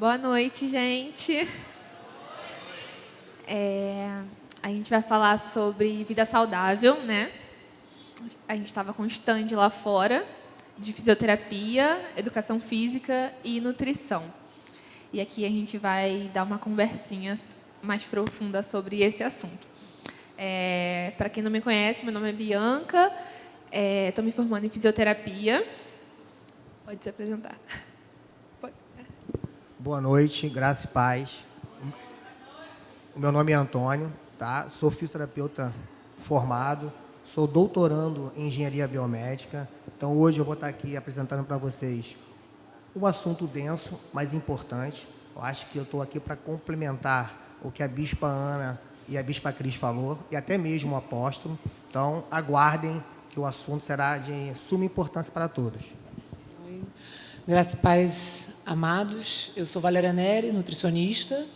Boa noite, gente. A gente vai falar sobre vida saudável, né? A gente estava com um stand lá fora de fisioterapia, educação física e nutrição. E aqui a gente vai dar uma conversinha mais profunda sobre esse assunto. Para quem não me conhece, meu nome é Bianca, estou me formando em fisioterapia. Pode se apresentar. Pode. Boa noite, graça e paz. O meu nome é Antônio, tá? Sou fisioterapeuta formado, sou doutorando em engenharia biomédica. Então, hoje eu vou estar aqui apresentando para vocês um assunto denso, mas importante. Eu acho que eu estou aqui para complementar o que a Bispa Ana e a Bispa Cris falou, e até mesmo o apóstolo. Então, aguardem que o assunto será de suma importância para todos. Graças e paz, amados. Eu sou Valéria Neri, nutricionista.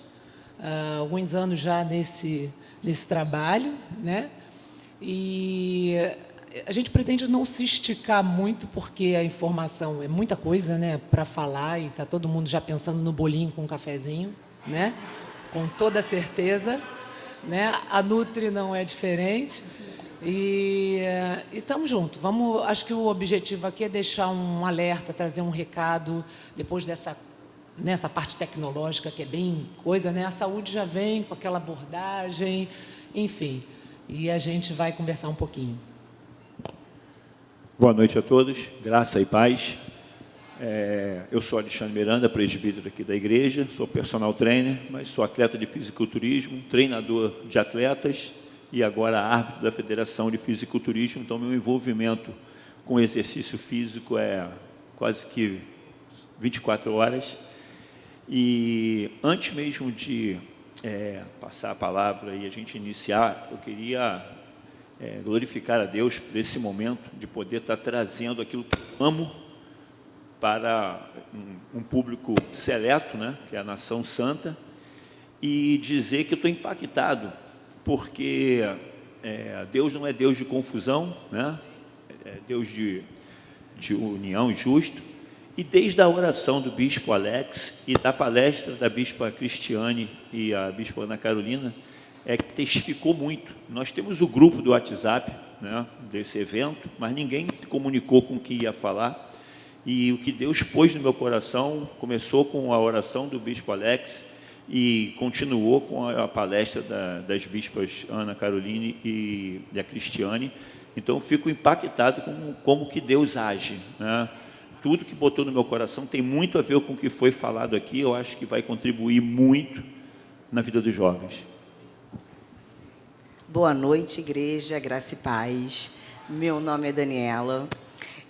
Há alguns anos já nesse trabalho, né? E a gente pretende não se esticar muito, porque a informação é muita coisa, né, para falar, e está todo mundo já pensando no bolinho com um cafezinho, né? Com toda certeza, né? A Nutri não é diferente. E estamos juntos. Acho que o objetivo aqui é deixar um alerta, trazer um recado, depois nessa parte tecnológica, que é bem coisa, né? A saúde já vem com aquela abordagem, enfim. E a gente vai conversar um pouquinho. Boa noite a todos, graça e paz. Eu sou Alexandre Miranda, presbítero aqui da igreja, sou personal trainer, mas sou atleta de fisiculturismo, treinador de atletas e agora árbitro da Federação de Fisiculturismo. Então, meu envolvimento com exercício físico é quase que 24 horas. E antes mesmo de passar a palavra e a gente iniciar, eu queria glorificar a Deus por esse momento de poder estar trazendo aquilo que eu amo para um público seleto, né, que é a Nação Santa, e dizer que eu estou impactado, porque Deus não é Deus de confusão, né? É Deus de união justo. E desde a oração do Bispo Alex e da palestra da Bispa Cristiane e a Bispa Ana Carolina, que testificou muito. Nós temos o grupo do WhatsApp, né, desse evento, mas ninguém comunicou com o que ia falar. E o que Deus pôs no meu coração começou com a oração do Bispo Alex e continuou com a palestra das bispas Ana Caroline e a Cristiane. Então, eu fico impactado com como que Deus age, né? Tudo que botou no meu coração tem muito a ver com o que foi falado aqui. Eu acho que vai contribuir muito na vida dos jovens. Boa noite, igreja, graça e paz. Meu nome é Daniela.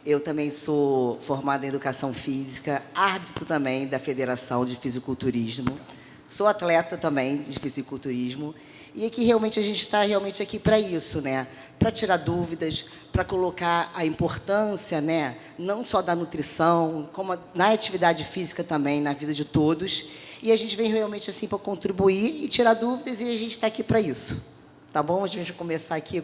Eu também sou formada em Educação Física, árbitro também da Federação de Fisiculturismo. Sou atleta também de fisiculturismo. E aqui realmente a gente está realmente aqui para isso, né? Para tirar dúvidas, para colocar a importância, né? Não só da nutrição, como na atividade física também, na vida de todos. E a gente vem realmente assim para contribuir e tirar dúvidas, e a gente está aqui para isso. Tá bom? A gente vai começar aqui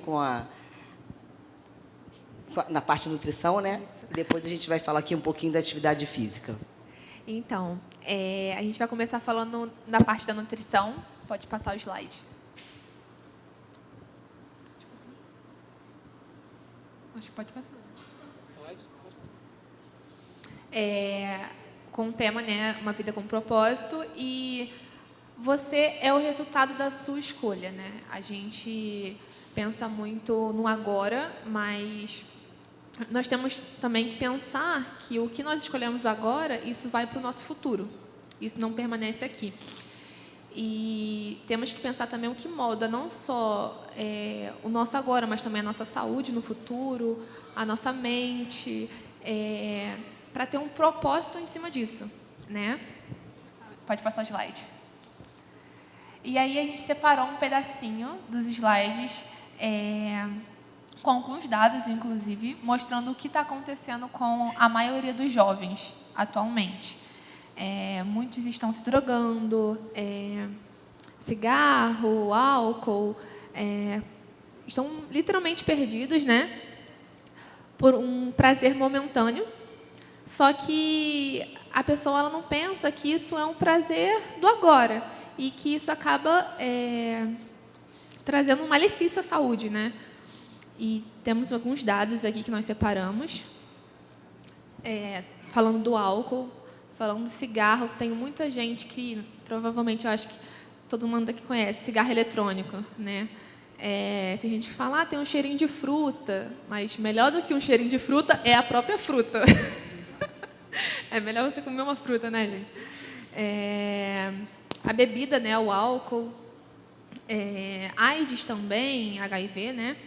na parte de nutrição, né? E depois a gente vai falar aqui um pouquinho da atividade física. Então, a gente vai começar falando na parte da nutrição. Pode passar o slide. Acho que pode passar. Com o tema, né, uma vida com propósito, e você é o resultado da sua escolha, né? A gente pensa muito no agora, mas nós temos também que pensar que o que nós escolhemos agora, isso vai para o nosso futuro. Isso não permanece aqui. E temos que pensar também o que molda não só o nosso agora, mas também a nossa saúde no futuro, a nossa mente, para ter um propósito em cima disso, né? Pode passar o slide. E aí a gente separou um pedacinho dos slides, com alguns dados, inclusive, mostrando o que está acontecendo com a maioria dos jovens atualmente. Muitos estão se drogando, cigarro, álcool, estão literalmente perdidos, né, por um prazer momentâneo, Só que a pessoa ela não pensa que isso é um prazer do agora e que isso acaba trazendo um malefício à saúde, né? E temos alguns dados aqui que nós separamos. Falando do álcool, falando do cigarro, tem muita gente que, provavelmente, eu acho que todo mundo aqui conhece, cigarro eletrônico, né? Tem gente que fala, tem um cheirinho de fruta, mas melhor do que um cheirinho de fruta é a própria fruta. É melhor você comer uma fruta, né, gente? A bebida, né, o álcool, AIDS também, HIV, né?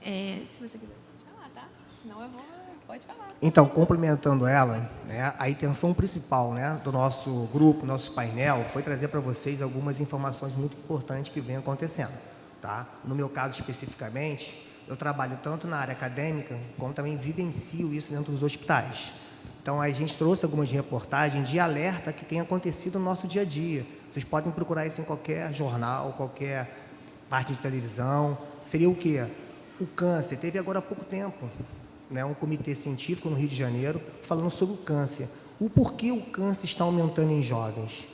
Se você quiser, pode falar, tá? Senão eu vou... Pode falar. Então, complementando ela, né, a intenção principal, né, do nosso grupo, nosso painel, foi trazer para vocês algumas informações muito importantes que vêm acontecendo. Tá? No meu caso, especificamente, eu trabalho tanto na área acadêmica, como também vivencio isso dentro dos hospitais. Então, a gente trouxe algumas reportagens de alerta que tem acontecido no nosso dia a dia. Vocês podem procurar isso em qualquer jornal, qualquer parte de televisão. Seria o quê? O câncer. Teve agora há pouco tempo, né, um comitê científico no Rio de Janeiro falando sobre o câncer. O porquê o câncer está aumentando em jovens.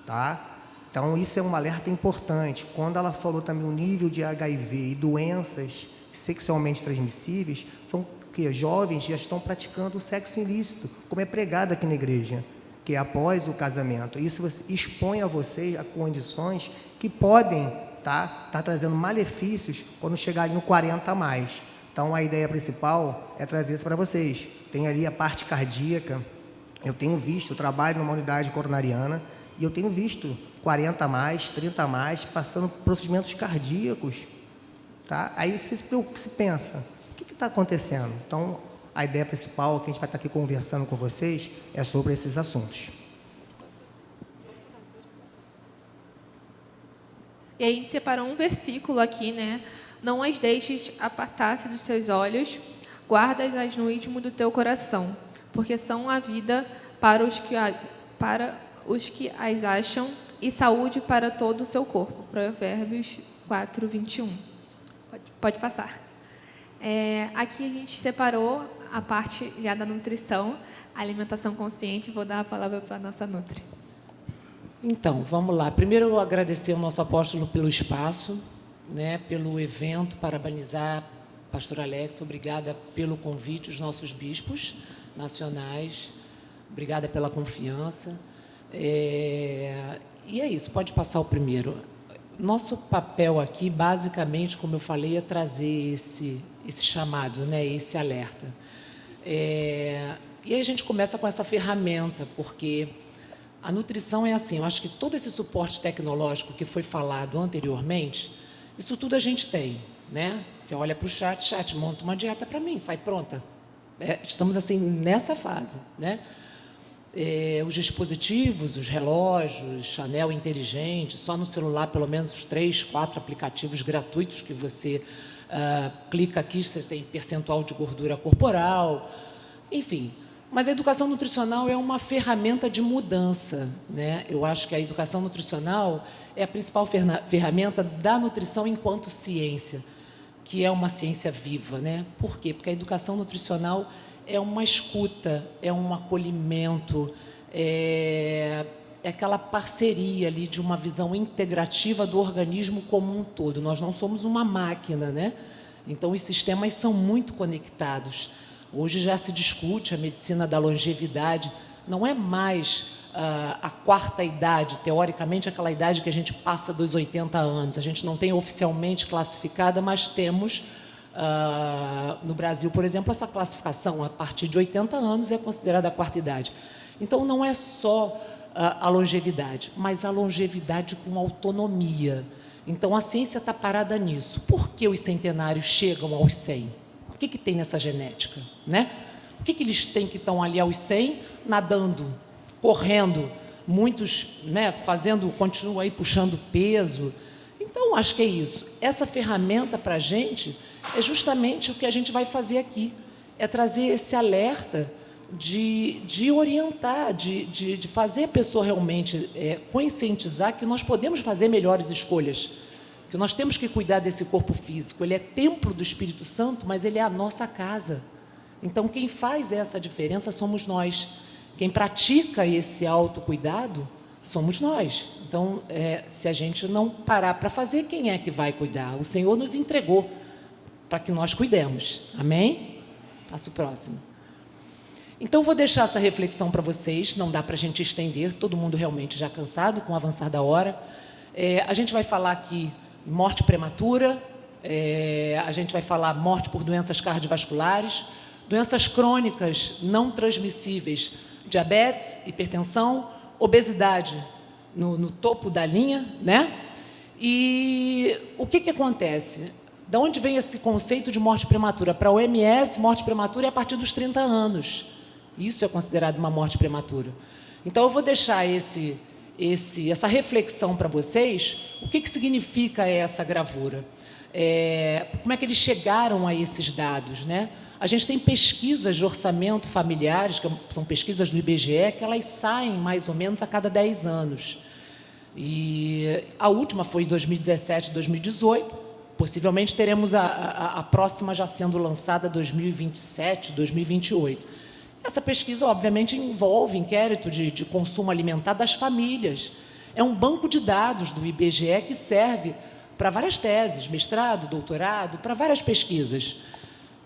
Tá? Então, isso é um alerta importante. Quando ela falou também o nível de HIV e doenças sexualmente transmissíveis, são que jovens já estão praticando o sexo ilícito, como é pregado aqui na igreja, que é após o casamento. Isso expõe a vocês a condições que podem tá trazendo malefícios quando chegarem no 40 a mais. Então, a ideia principal é trazer isso para vocês. Tem ali a parte cardíaca. Eu tenho visto, eu trabalho numa unidade coronariana, e eu tenho visto 40 a mais, 30 a mais, passando por procedimentos cardíacos. Tá? Aí você se pensa, o que está acontecendo? Então, a ideia principal que a gente vai estar aqui conversando com vocês é sobre esses assuntos. E aí a gente separou um versículo aqui, né? Não as deixes apartar-se dos seus olhos, guarda-as no íntimo do teu coração, porque são a vida para os que as acham e saúde para todo o seu corpo. Provérbios 4, 21. Pode passar. Aqui a gente separou a parte já da nutrição, alimentação consciente. Vou dar a palavra para a nossa Nutri. Então, vamos lá. Primeiro, eu agradecer ao nosso apóstolo pelo espaço, né, pelo evento, parabenizar a pastora Alex, obrigada pelo convite, os nossos bispos nacionais, obrigada pela confiança. E é isso, pode passar o primeiro. Nosso papel aqui, basicamente, como eu falei, é trazer esse chamado, né, esse alerta. E aí a gente começa com essa ferramenta, porque a nutrição é assim, eu acho que todo esse suporte tecnológico que foi falado anteriormente, isso tudo a gente tem, né? Você olha para o chat, monta uma dieta para mim, sai pronta. Estamos assim nessa fase, né? Os dispositivos, os relógios, anel inteligente, só no celular pelo menos os 3, 4 aplicativos gratuitos que você clica aqui, você tem percentual de gordura corporal, enfim. Mas a educação nutricional é uma ferramenta de mudança, né? Eu acho que a educação nutricional é a principal ferramenta da nutrição enquanto ciência, que é uma ciência viva, né? Por quê? Porque a educação nutricional é uma escuta, é um acolhimento, é aquela parceria ali de uma visão integrativa do organismo como um todo. Nós não somos uma máquina, né? Então, os sistemas são muito conectados. Hoje já se discute a medicina da longevidade, não é mais a quarta idade, teoricamente, aquela idade que a gente passa dos 80 anos. A gente não tem oficialmente classificada, mas temos, no Brasil, por exemplo, essa classificação, a partir de 80 anos é considerada a quarta idade. Então, não é só a longevidade, mas a longevidade com autonomia. Então, a ciência está parada nisso. Por que os centenários chegam aos 100? O que tem nessa genética, né? O que eles têm que estão ali aos 100, nadando, correndo, muitos, né, continuam aí puxando peso. Então, acho que é isso. Essa ferramenta para a gente é justamente o que a gente vai fazer aqui, é trazer esse alerta de orientar, de fazer a pessoa realmente conscientizar que nós podemos fazer melhores escolhas, que nós temos que cuidar desse corpo físico. Ele é templo do Espírito Santo, mas ele é a nossa casa. Então, quem faz essa diferença somos nós. Quem pratica esse autocuidado somos nós. Então, se a gente não parar para fazer, quem é que vai cuidar? O Senhor nos entregou para que nós cuidemos. Amém? Passo o próximo. Então, vou deixar essa reflexão para vocês. Não dá para a gente estender, todo mundo realmente já cansado com o avançar da hora. A gente vai falar aqui morte prematura, a gente vai falar morte por doenças cardiovasculares, doenças crônicas não transmissíveis, diabetes, hipertensão, obesidade no topo da linha, né? E o que acontece? Da onde vem esse conceito de morte prematura? Para a OMS, morte prematura é a partir dos 30 anos. Isso é considerado uma morte prematura. Então, eu vou deixar essa reflexão para vocês. O que significa essa gravura? Como é que eles chegaram a esses dados, né? A gente tem pesquisas de orçamento familiares, que são pesquisas do IBGE, que elas saem mais ou menos a cada 10 anos. E a última foi em 2017, 2018. Possivelmente teremos a próxima já sendo lançada em 2027, 2028. Essa pesquisa, obviamente, envolve inquérito de consumo alimentar das famílias. É um banco de dados do IBGE que serve para várias teses, mestrado, doutorado, para várias pesquisas.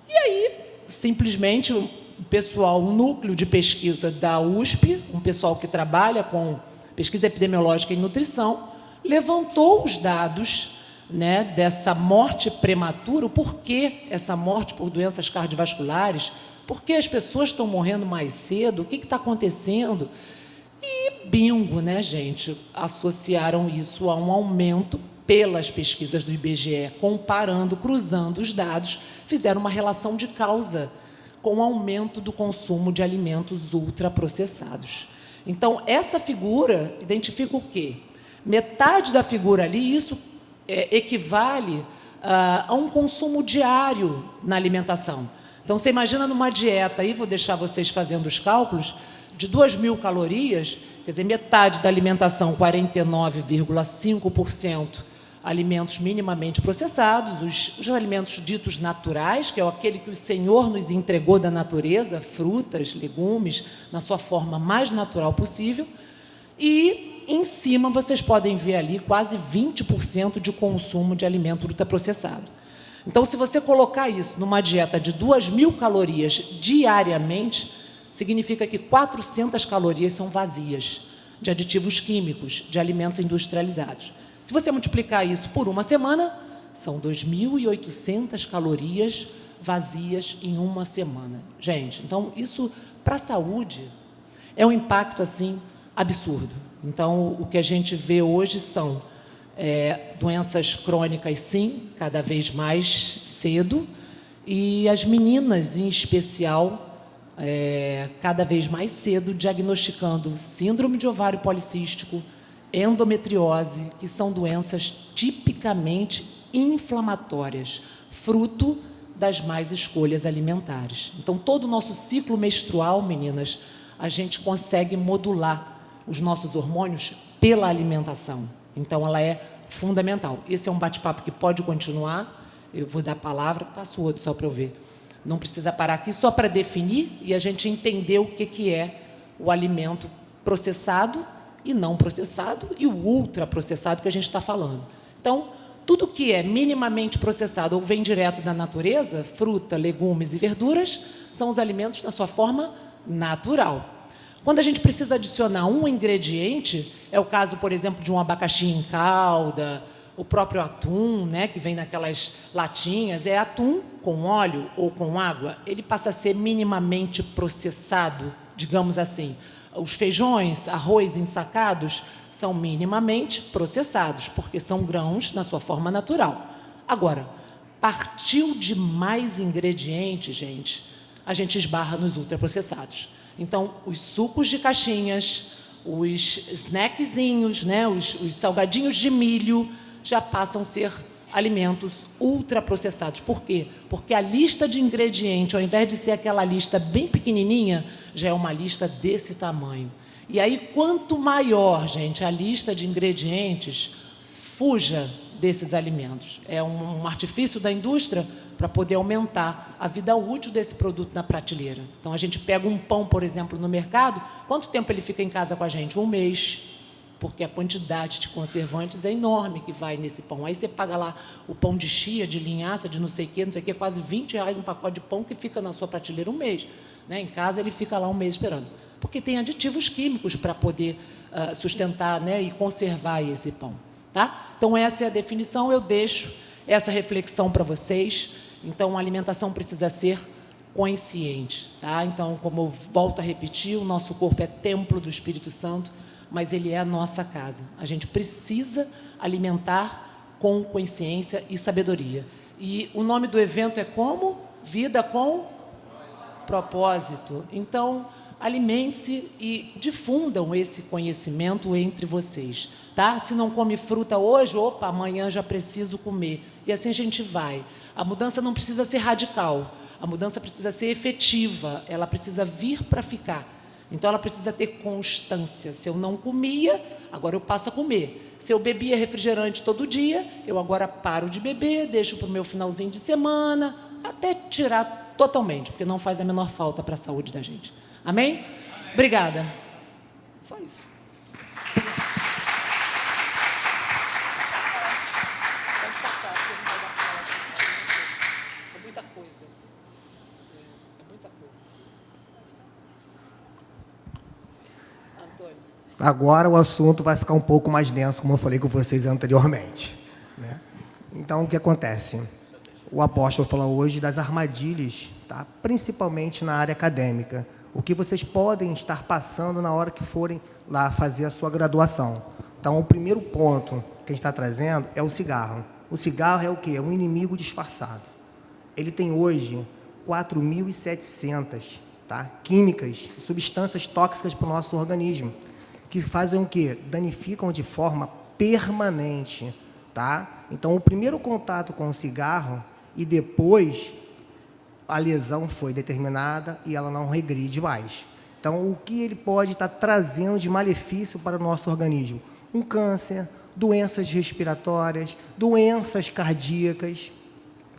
E aí, simplesmente, o pessoal, um núcleo de pesquisa da USP, um pessoal que trabalha com pesquisa epidemiológica em nutrição, levantou os dados, né, dessa morte prematura, o porquê essa morte por doenças cardiovasculares, por que as pessoas estão morrendo mais cedo, o que está acontecendo. E bingo, né, gente? Associaram isso a um aumento pelas pesquisas do IBGE, comparando, cruzando os dados, fizeram uma relação de causa com o aumento do consumo de alimentos ultraprocessados. Então, essa figura identifica o quê? Metade da figura ali, isso equivale a um consumo diário na alimentação. Então, você imagina numa dieta, aí vou deixar vocês fazendo os cálculos, de 2.000 calorias, quer dizer, metade da alimentação, 49,5%, alimentos minimamente processados, os alimentos ditos naturais, que é aquele que o Senhor nos entregou da natureza, frutas, legumes, na sua forma mais natural possível, e em cima vocês podem ver ali quase 20% de consumo de alimento ultraprocessado. Então, se você colocar isso numa dieta de 2.000 calorias diariamente, significa que 400 calorias são vazias de aditivos químicos, de alimentos industrializados. Se você multiplicar isso por uma semana, são 2.800 calorias vazias em uma semana. Gente, então, isso, para a saúde, é um impacto, assim, absurdo. Então, o que a gente vê hoje são doenças crônicas, sim, cada vez mais cedo, e as meninas, em especial, cada vez mais cedo, diagnosticando síndrome de ovário policístico, endometriose, que são doenças tipicamente inflamatórias, fruto das más escolhas alimentares. Então, todo o nosso ciclo menstrual, meninas, a gente consegue modular os nossos hormônios pela alimentação. Então, ela é fundamental. Esse é um bate-papo que pode continuar. Eu vou dar a palavra, passo o outro só para eu ver. Não precisa parar aqui, só para definir e a gente entender o que é o alimento processado e não processado e o ultraprocessado que a gente está falando. Então, tudo que é minimamente processado ou vem direto da natureza, fruta, legumes e verduras, são os alimentos na sua forma natural. Quando a gente precisa adicionar um ingrediente, é o caso, por exemplo, de um abacaxi em calda, o próprio atum, né, que vem naquelas latinhas, é atum com óleo ou com água, ele passa a ser minimamente processado, digamos assim. Os feijões, arroz ensacados, são minimamente processados, porque são grãos na sua forma natural. Agora, partiu de mais ingredientes, gente, a gente esbarra nos ultraprocessados. Então, os sucos de caixinhas, os snackzinhos, né, os salgadinhos de milho, já passam a ser alimentos ultraprocessados. Por quê? Porque a lista de ingredientes, ao invés de ser aquela lista bem pequenininha, já é uma lista desse tamanho. E aí, quanto maior, gente, a lista de ingredientes, fuja desses alimentos. É um artifício da indústria? para poder aumentar a vida útil desse produto na prateleira. Então, a gente pega um pão, por exemplo, no mercado, quanto tempo ele fica em casa com a gente? 1 mês, porque a quantidade de conservantes é enorme que vai nesse pão. Aí você paga lá o pão de chia, de linhaça, de não sei o quê, quase R$20 um pacote de pão que fica na sua prateleira 1 mês. Né? Em casa, ele fica lá 1 mês esperando. Porque tem aditivos químicos para poder sustentar, né, e conservar esse pão. Tá? Então, essa é a definição. Eu deixo essa reflexão para vocês. Então, a alimentação precisa ser consciente. Tá? Então, como eu volto a repetir, o nosso corpo é templo do Espírito Santo, mas ele é a nossa casa. A gente precisa alimentar com consciência e sabedoria. E o nome do evento é como? Vida com propósito. Então, alimente-se e difundam esse conhecimento entre vocês. Tá? Se não come fruta hoje, opa, amanhã já preciso comer. E assim a gente vai. A mudança não precisa ser radical. A mudança precisa ser efetiva. Ela precisa vir para ficar. Então, ela precisa ter constância. Se eu não comia, agora eu passo a comer. Se eu bebia refrigerante todo dia, eu agora paro de beber, deixo para o meu finalzinho de semana, até tirar totalmente, porque não faz a menor falta para a saúde da gente. Amém? Amém. Obrigada. Só isso. Pode passar, porque não vai dar para falar. É muita coisa. É muita coisa. Antônio. Agora o assunto vai ficar um pouco mais denso, como eu falei com vocês anteriormente. Né? Então, o que acontece? O apóstolo falou hoje das armadilhas, tá? Principalmente na área acadêmica. O que vocês podem estar passando na hora que forem lá fazer a sua graduação. Então, o primeiro ponto que a gente está trazendo é o cigarro. O cigarro é o quê? É um inimigo disfarçado. Ele tem hoje 4.700, tá? Químicas, substâncias tóxicas para o nosso organismo, que fazem o quê? Danificam de forma permanente. Tá? Então, o primeiro contato com o cigarro e depois a lesão foi determinada e ela não regride mais. Então, o que ele pode estar trazendo de malefício para o nosso organismo? Um câncer, doenças respiratórias, doenças cardíacas.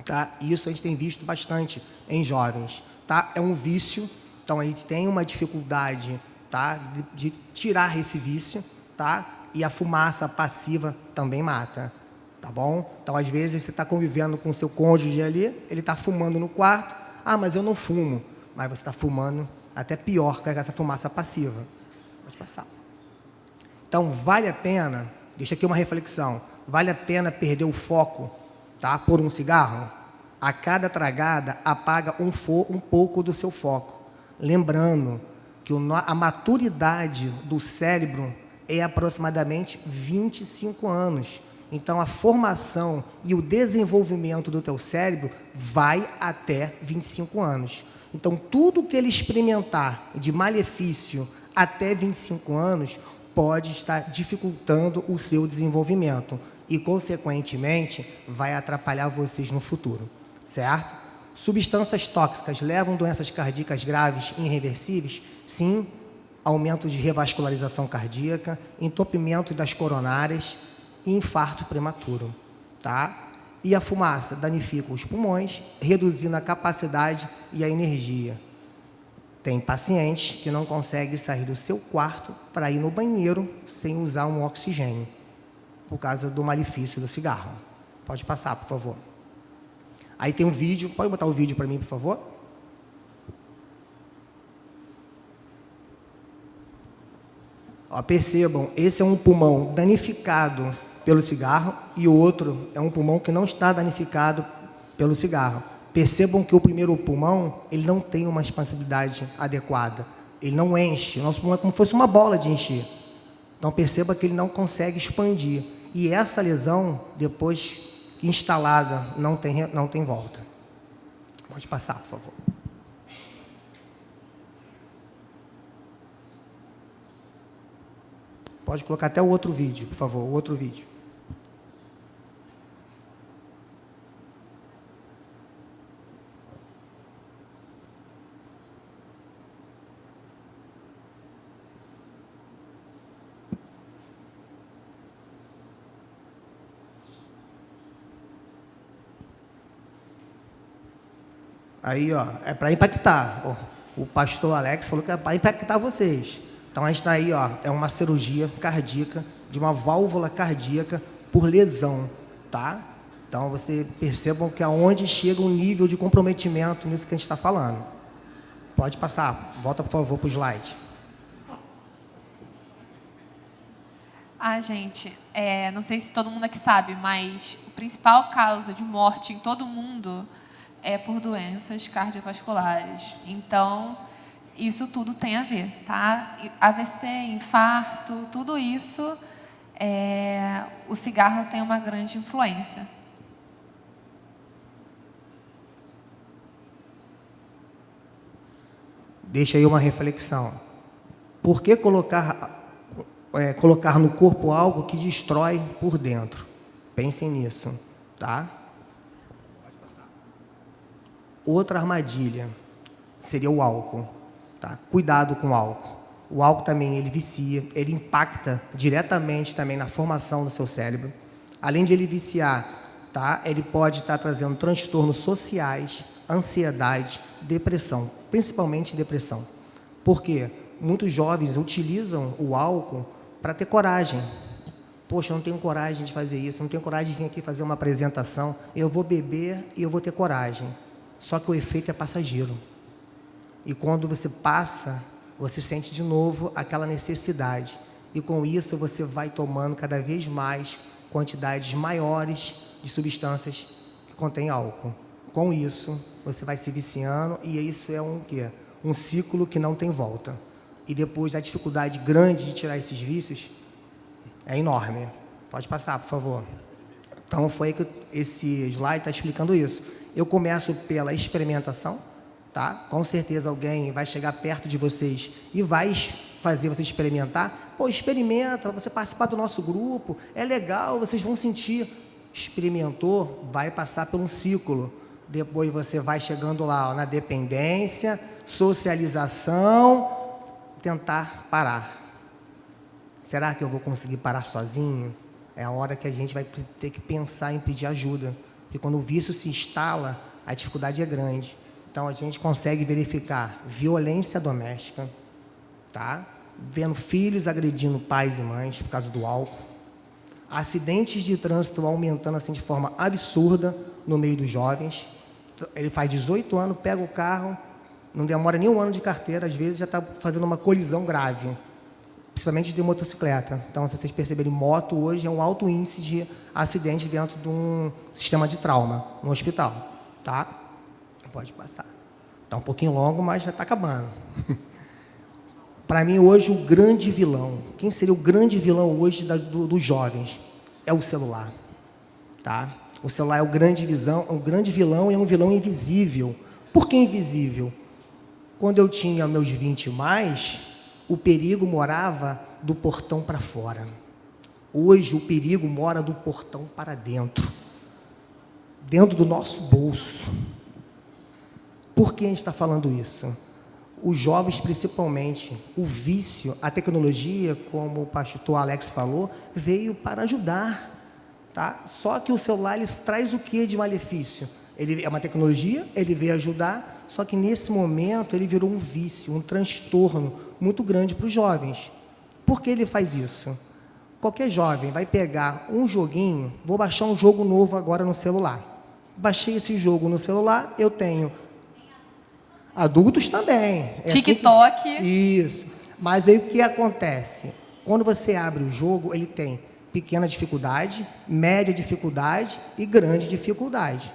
Tá? Isso a gente tem visto bastante em jovens. Tá? É um vício, então a gente tem uma dificuldade, tá, de tirar esse vício, tá? E a fumaça passiva também mata. Tá bom? Então, às vezes, você está convivendo com o seu cônjuge ali, ele está fumando no quarto. Ah, mas eu não fumo. Mas você está fumando até pior que essa fumaça passiva. Pode passar. Então, vale a pena, deixa aqui uma reflexão, vale a pena perder o foco, tá, por um cigarro? A cada tragada, apaga um pouco do seu foco. Lembrando que a maturidade do cérebro é aproximadamente 25 anos. Então, a formação e o desenvolvimento do teu cérebro vai até 25 anos. Então, tudo que ele experimentar de malefício até 25 anos pode estar dificultando o seu desenvolvimento e, consequentemente, vai atrapalhar vocês no futuro, certo? Substâncias tóxicas levam doenças cardíacas graves e irreversíveis? Sim, aumento de revascularização cardíaca, entupimento das coronárias, e infarto prematuro, tá? E a fumaça danifica os pulmões, reduzindo a capacidade e a energia. Tem pacientes que não conseguem sair do seu quarto para ir no banheiro sem usar um oxigênio, por causa do malefício do cigarro. Pode passar, por favor. Aí tem um vídeo, pode botar o vídeo para mim, por favor? Ó, percebam, esse é um pulmão danificado pelo cigarro e o outro é um pulmão que não está danificado pelo cigarro. Percebam que o primeiro pulmão, ele não tem uma expansibilidade adequada. Ele não enche. O nosso pulmão é como se fosse uma bola de encher. Então, perceba que ele não consegue expandir. E essa lesão, depois que instalada, não tem volta. Pode passar, por favor. Pode colocar até o outro vídeo, por favor, o outro vídeo. Aí, ó, é para impactar. Ó, o pastor Alex falou que é para impactar vocês. Então, a gente está aí, ó, é uma cirurgia cardíaca de uma válvula cardíaca por lesão, tá? Então, você percebam que aonde chega o nível de comprometimento nisso que a gente está falando. Pode passar. Volta, por favor, para o slide. Gente, não sei se todo mundo aqui sabe, mas a principal causa de morte em todo mundo é por doenças cardiovasculares. Então, isso tudo tem a ver, tá? AVC, infarto, tudo isso, o cigarro tem uma grande influência. Deixa aí uma reflexão. Por que colocar no corpo algo que destrói por dentro? Pensem nisso, tá? Outra armadilha seria o álcool, tá? Cuidado com o álcool. O álcool também, ele vicia, ele impacta diretamente também na formação do seu cérebro. Além de ele viciar, tá? Ele pode estar trazendo transtornos sociais, ansiedade, depressão, principalmente depressão. Por quê? Muitos jovens utilizam o álcool para ter coragem. Poxa, eu não tenho coragem de fazer isso, eu não tenho coragem de vir aqui fazer uma apresentação, eu vou beber e eu vou ter coragem. Só que o efeito é passageiro. E quando você passa, você sente de novo aquela necessidade. E com isso você vai tomando cada vez mais quantidades maiores de substâncias que contêm álcool. Com isso, você vai se viciando e isso é um quê? Um ciclo que não tem volta. E depois a dificuldade grande de tirar esses vícios é enorme. Pode passar, por favor. Então, foi que esse slide está explicando isso. Eu começo pela experimentação, tá? Com certeza alguém vai chegar perto de vocês e vai fazer você experimentar. Pô, experimenta, você participar do nosso grupo, é legal, vocês vão sentir. Experimentou, vai passar por um ciclo. Depois você vai chegando lá, ó, na dependência, socialização, tentar parar. Será que eu vou conseguir parar sozinho? É a hora que a gente vai ter que pensar em pedir ajuda. Porque quando o vício se instala, a dificuldade é grande. Então, a gente consegue verificar violência doméstica, tá? Vendo filhos agredindo pais e mães por causa do álcool. Acidentes de trânsito aumentando assim de forma absurda no meio dos jovens. Ele faz 18 anos, pega o carro, não demora nem um ano de carteira, às vezes já está fazendo uma colisão grave, principalmente de motocicleta. Então, se vocês perceberem, moto hoje é um alto índice de acidente dentro de um sistema de trauma no hospital, tá? Pode passar. Está um pouquinho longo, mas já está acabando. Para mim, hoje, o grande vilão, quem seria o grande vilão hoje dos jovens? É o celular, tá? O celular é o grande vilão e é um vilão invisível. Por que invisível? Quando eu tinha meus 20 mais, o perigo morava do portão para fora. Hoje, o perigo mora do portão para dentro. Dentro do nosso bolso. Por que a gente está falando isso? Os jovens, principalmente, o vício, a tecnologia, como o pastor Alex falou, veio para ajudar. Tá? Só que o celular ele traz o que de malefício? Ele é uma tecnologia, ele veio ajudar, só que nesse momento ele virou um vício, um transtorno muito grande para os jovens. Por que ele faz isso? Qualquer jovem vai pegar um joguinho, vou baixar um jogo novo agora no celular. Baixei esse jogo no celular, eu tenho adultos também. TikTok. Assim isso. Mas aí o que acontece? Quando você abre o jogo, ele tem pequena dificuldade, média dificuldade e grande dificuldade.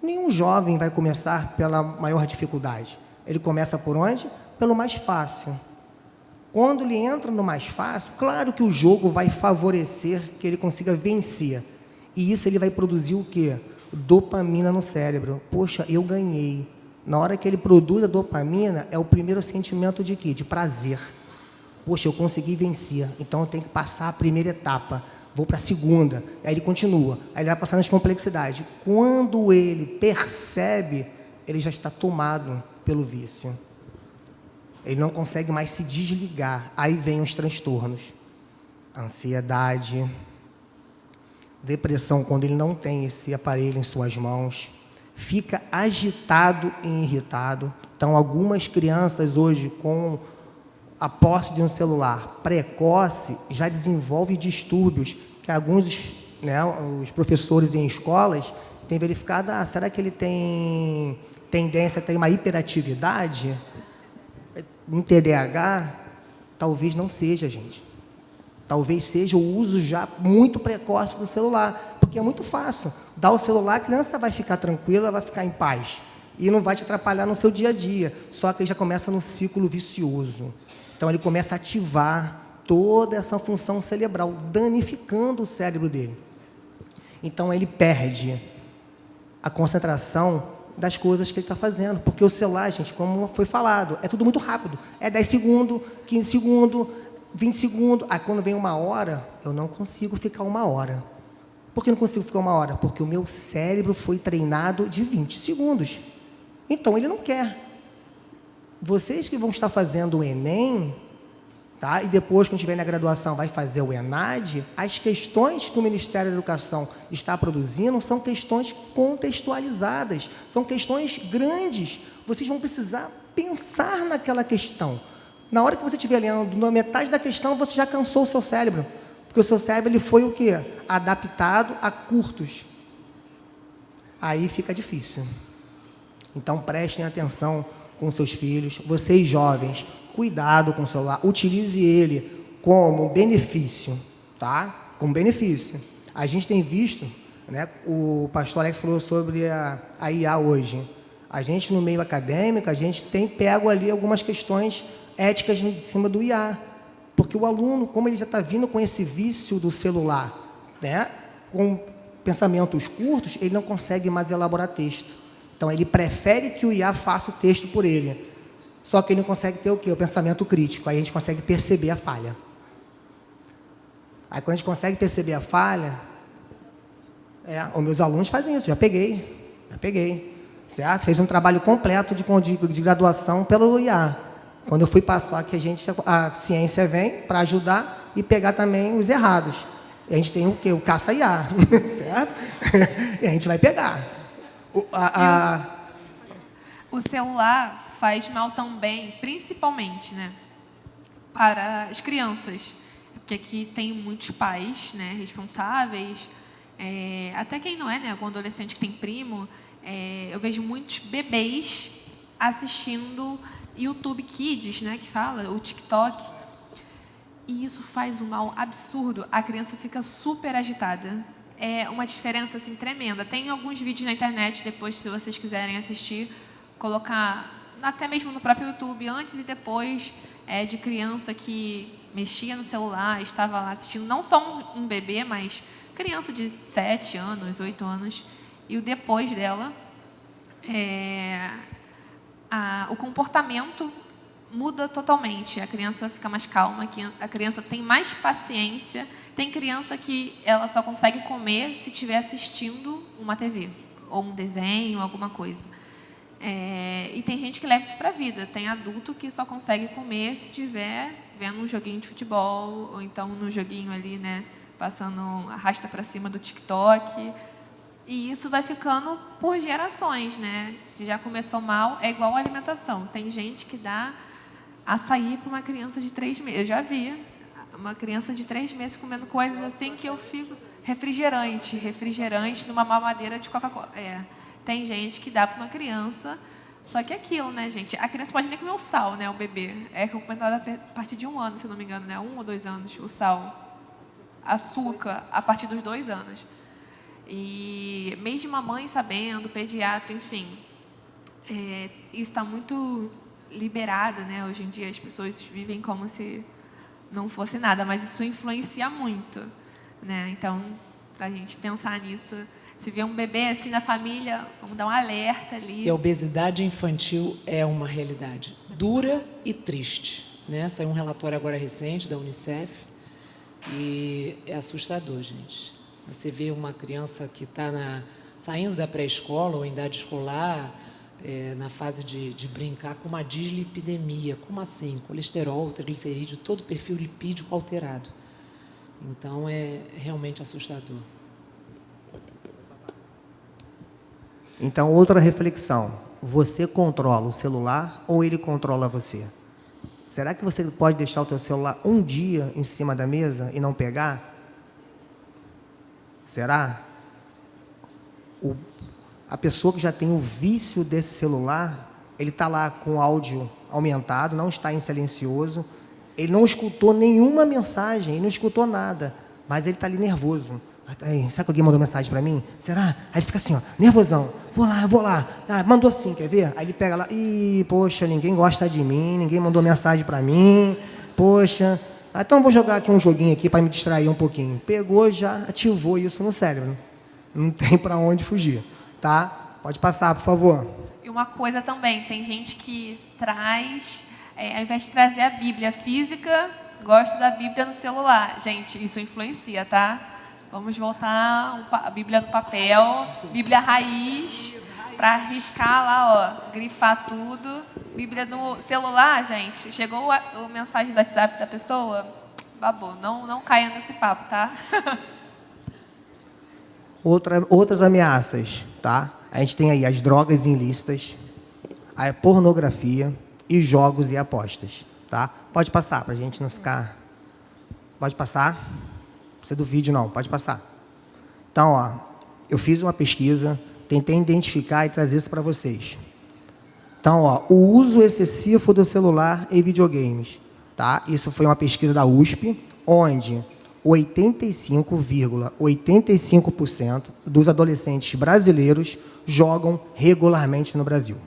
Nenhum jovem vai começar pela maior dificuldade. Ele começa por onde? Pelo mais fácil. Quando ele entra no mais fácil, claro que o jogo vai favorecer que ele consiga vencer. E isso ele vai produzir o quê? Dopamina no cérebro. Poxa, eu ganhei. Na hora que ele produz a dopamina, é o primeiro sentimento de quê? De prazer. Poxa, eu consegui vencer, então eu tenho que passar a primeira etapa. Vou para a segunda, aí ele continua, aí ele vai passar nas complexidades. Quando ele percebe, ele já está tomado pelo vício. Ele não consegue mais se desligar. Aí vem os transtornos. Ansiedade, depressão, quando ele não tem esse aparelho em suas mãos, fica agitado e irritado. Então, algumas crianças hoje, com a posse de um celular precoce, já desenvolve distúrbios que alguns, né, os professores em escolas têm verificado, será que ele tem tendência a ter uma hiperatividade? Um TDAH? Talvez não seja, gente. Talvez seja o uso já muito precoce do celular, porque é muito fácil. Dar o celular, a criança vai ficar tranquila, vai ficar em paz. E não vai te atrapalhar no seu dia a dia. Só que ele já começa no ciclo vicioso. Então, ele começa a ativar toda essa função cerebral, danificando o cérebro dele. Então, ele perde a concentração das coisas que ele está fazendo. Porque o celular, gente, como foi falado, é tudo muito rápido. É 10 segundos, 15 segundos, 20 segundos. Aí, quando vem 1 hora, eu não consigo ficar 1 hora. Por que não consigo ficar 1 hora? Porque o meu cérebro foi treinado de 20 segundos. Então, ele não quer. Vocês que vão estar fazendo o Enem, tá? E depois, quando estiver na graduação, vai fazer o ENAD, as questões que o Ministério da Educação está produzindo são questões contextualizadas, são questões grandes. Vocês vão precisar pensar naquela questão. Na hora que você estiver lendo, na metade da questão, você já cansou o seu cérebro. Porque o seu cérebro ele foi o quê? Adaptado a curtos. Aí fica difícil. Então, prestem atenção com seus filhos. Vocês, jovens, cuidado com o celular. Utilize ele como benefício, tá? Como benefício. A gente tem visto, né, o pastor Alex falou sobre a IA hoje. A gente, no meio acadêmico, a gente tem pego ali algumas questões éticas em cima do IA. Porque o aluno, como ele já está vindo com esse vício do celular, né, com pensamentos curtos, ele não consegue mais elaborar texto. Então, ele prefere que o IA faça o texto por ele. Só que ele não consegue ter o quê? O pensamento crítico. Aí a gente consegue perceber a falha. Aí, quando a gente consegue perceber a falha, os meus alunos fazem isso. Já peguei. Certo? Fez um trabalho completo de graduação pelo IA. Quando eu fui passar, que a ciência vem para ajudar e pegar também os errados. E a gente tem o quê? O caça-IA, certo? E a gente vai pegar. O celular faz mal também, principalmente, né, para as crianças. Porque aqui tem muitos pais, né, responsáveis, até quem não é, né, algum adolescente que tem primo, eu vejo muitos bebês assistindo YouTube Kids, né, que fala, o TikTok, e isso faz um mal absurdo. A criança fica super agitada. É uma diferença assim tremenda. Tem alguns vídeos na internet, depois, se vocês quiserem assistir, colocar até mesmo no próprio YouTube, antes e depois, de criança que mexia no celular, estava lá assistindo, não só um bebê, mas criança de 7 anos, 8 anos, e o depois dela, o comportamento muda totalmente. A criança fica mais calma, a criança tem mais paciência. Tem criança que ela só consegue comer se estiver assistindo uma TV, ou um desenho, alguma coisa. E tem gente que leva isso para a vida. Tem adulto que só consegue comer se estiver vendo um joguinho de futebol, ou então no joguinho ali, né, passando arrasta para cima do TikTok. E isso vai ficando por gerações, né? Se já começou mal, é igual a alimentação. Tem gente que dá açaí para uma criança de 3 meses. Eu já vi uma criança de 3 meses comendo coisas assim que eu fico... Refrigerante numa mamadeira de Coca-Cola. Tem gente que dá para uma criança, só que é aquilo, né, gente? A criança pode nem comer o sal, né, o bebê. É recomendado a partir de 1 ano, se não me engano, né? 1 ou 2 anos, o sal. Açúcar, a partir dos 2 anos. E mesmo a mãe sabendo, pediatra, enfim, isso está muito liberado, né? Hoje em dia as pessoas vivem como se não fosse nada, mas isso influencia muito, né? Então, para a gente pensar nisso, se vê um bebê assim na família, vamos dar um alerta ali. E a obesidade infantil é uma realidade dura e triste, né? Saiu um relatório agora recente da Unicef e é assustador, gente. Você vê uma criança que está saindo da pré-escola ou em idade escolar, na fase de brincar, com uma dislipidemia. Como assim? Colesterol, triglicerídeo, todo o perfil lipídico alterado. Então, é realmente assustador. Então, outra reflexão. Você controla o celular ou ele controla você? Será que você pode deixar o teu celular um dia em cima da mesa e não pegar? Será? A pessoa que já tem o vício desse celular, ele está lá com o áudio aumentado, não está em silencioso, ele não escutou nenhuma mensagem, ele não escutou nada, mas ele está ali nervoso. Será que alguém mandou mensagem para mim? Será? Aí ele fica assim, ó, nervosão. Vou lá. Ah, mandou sim, quer ver? Aí ele pega lá, poxa, ninguém gosta de mim, ninguém mandou mensagem para mim, poxa. Então vou jogar aqui um joguinho aqui para me distrair um pouquinho. Pegou, já ativou isso no cérebro. Não tem para onde fugir, tá? Pode passar, por favor. E uma coisa também, tem gente que traz, ao invés de trazer a Bíblia física, gosta da Bíblia no celular. Gente, isso influencia, tá? Vamos voltar a Bíblia no papel, Bíblia raiz, para riscar lá, ó, grifar tudo. Bíblia no celular, gente, chegou a mensagem do WhatsApp da pessoa, babou, não caia nesse papo, tá? Outras ameaças, tá? A gente tem aí as drogas ilícitas, a pornografia e jogos e apostas, tá? Pode passar, para a gente não ficar... Pode passar? Não precisa do vídeo, não. Pode passar. Então, ó, eu fiz uma pesquisa, tentei identificar e trazer isso para vocês. Então, ó, o uso excessivo do celular em videogames, tá? Isso foi uma pesquisa da USP, onde 85,85% dos adolescentes brasileiros jogam regularmente no Brasil.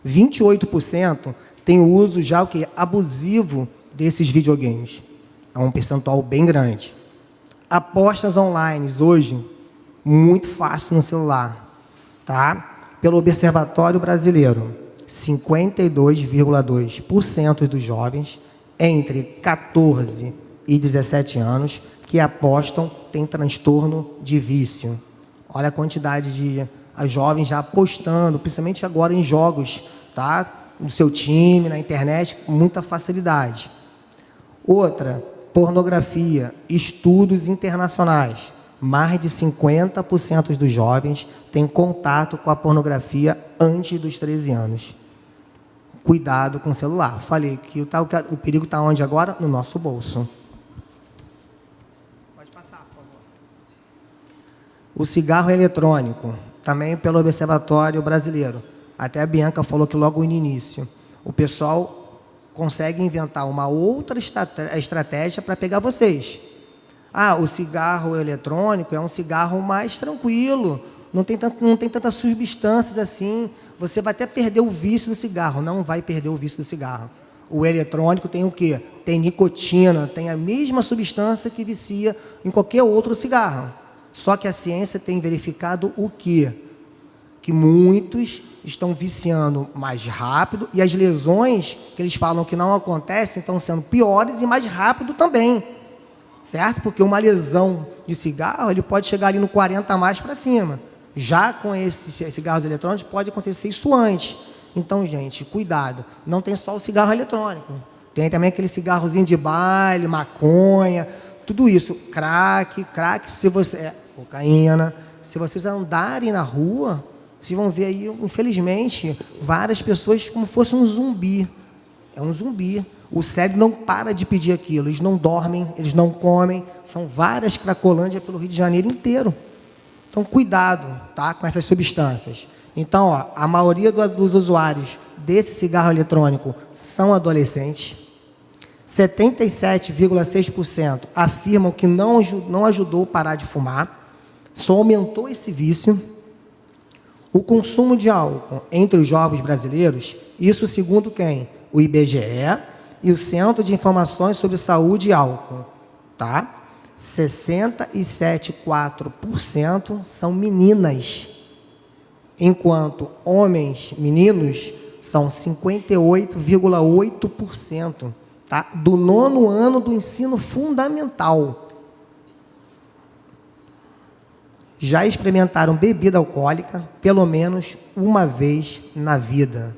28% tem o uso já o que abusivo desses videogames. É um percentual bem grande. Apostas online hoje, muito fácil no celular, tá? Pelo Observatório Brasileiro, 52,2% dos jovens entre 14 e 17 anos que apostam têm transtorno de vício. Olha a quantidade de jovens já apostando, principalmente agora em jogos, tá? No seu time, na internet, com muita facilidade. Outra, pornografia, estudos internacionais. Mais de 50% dos jovens têm contato com a pornografia antes dos 13 anos. Cuidado com o celular. Falei que o perigo está onde agora? No nosso bolso. Pode passar, por favor. O cigarro eletrônico, também pelo Observatório Brasileiro. Até a Bianca falou que logo no início, o pessoal consegue inventar uma outra estratégia para pegar vocês. Ah, o cigarro eletrônico é um cigarro mais tranquilo, não tem tantas substâncias assim, você vai até perder o vício do cigarro. Não vai perder o vício do cigarro. O eletrônico tem o quê? Tem nicotina, tem a mesma substância que vicia em qualquer outro cigarro. Só que a ciência tem verificado o quê? Que muitos estão viciando mais rápido e as lesões que eles falam que não acontecem estão sendo piores e mais rápido também, certo? Porque uma lesão de cigarro, ele pode chegar ali no 40 a mais para cima. Já com esses cigarros eletrônicos pode acontecer isso antes. Então, gente, cuidado. Não tem só o cigarro eletrônico. Tem também aquele cigarrozinho de baile, maconha, tudo isso. Crack, se você... cocaína. Se vocês andarem na rua, vocês vão ver aí, infelizmente, várias pessoas como se fosse um zumbi. É um zumbi. O cérebro não para de pedir aquilo. Eles não dormem, eles não comem. São várias cracolândias pelo Rio de Janeiro inteiro. Então, cuidado, tá, com essas substâncias. Então, ó, a maioria dos usuários desse cigarro eletrônico são adolescentes. 77,6% afirmam que não ajudou a parar de fumar. Só aumentou esse vício. O consumo de álcool entre os jovens brasileiros, isso segundo quem? O IBGE e o Centro de Informações sobre Saúde e Álcool, tá? 67,4% são meninas, enquanto meninos, são 58,8%, tá? Do 9º ano do ensino fundamental. Já experimentaram bebida alcoólica pelo menos uma vez na vida.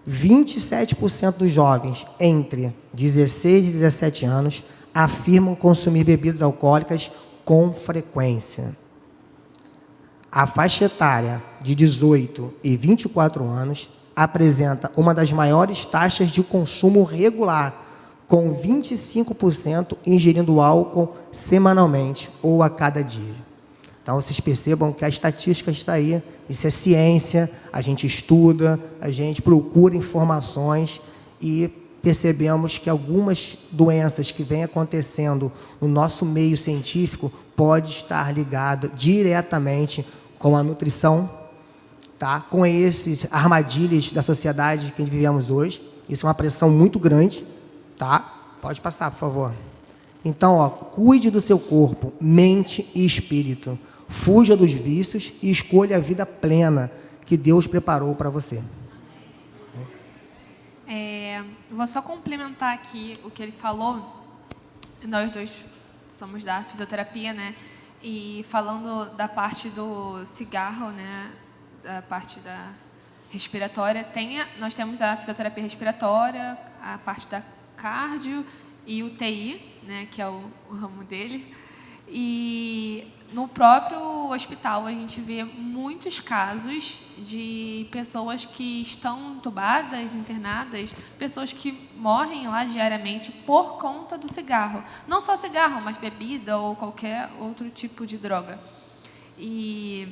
27% dos jovens entre 16 e 17 anos afirmam consumir bebidas alcoólicas com frequência. A faixa etária de 18 e 24 anos apresenta uma das maiores taxas de consumo regular, com 25% ingerindo álcool semanalmente ou a cada dia. Então, vocês percebam que a estatística está aí, isso é ciência, a gente estuda, a gente procura informações e percebemos que algumas doenças que vêm acontecendo no nosso meio científico pode estar ligado diretamente com a nutrição, tá? Com esses armadilhas da sociedade que vivemos hoje. Isso é uma pressão muito grande, tá? Pode passar, por favor. Então, ó, cuide do seu corpo, mente e espírito. Fuja dos vícios e escolha a vida plena que Deus preparou para você. Vou só complementar aqui o que ele falou. Nós dois somos da fisioterapia, né? E falando da parte do cigarro, né? Da parte da respiratória, nós temos a fisioterapia respiratória, a parte da cardio e o TI, né? Que é o ramo dele. E no próprio hospital a gente vê muitos casos de pessoas que estão entubadas, internadas, pessoas que morrem lá diariamente por conta do cigarro. Não só cigarro, mas bebida ou qualquer outro tipo de droga. E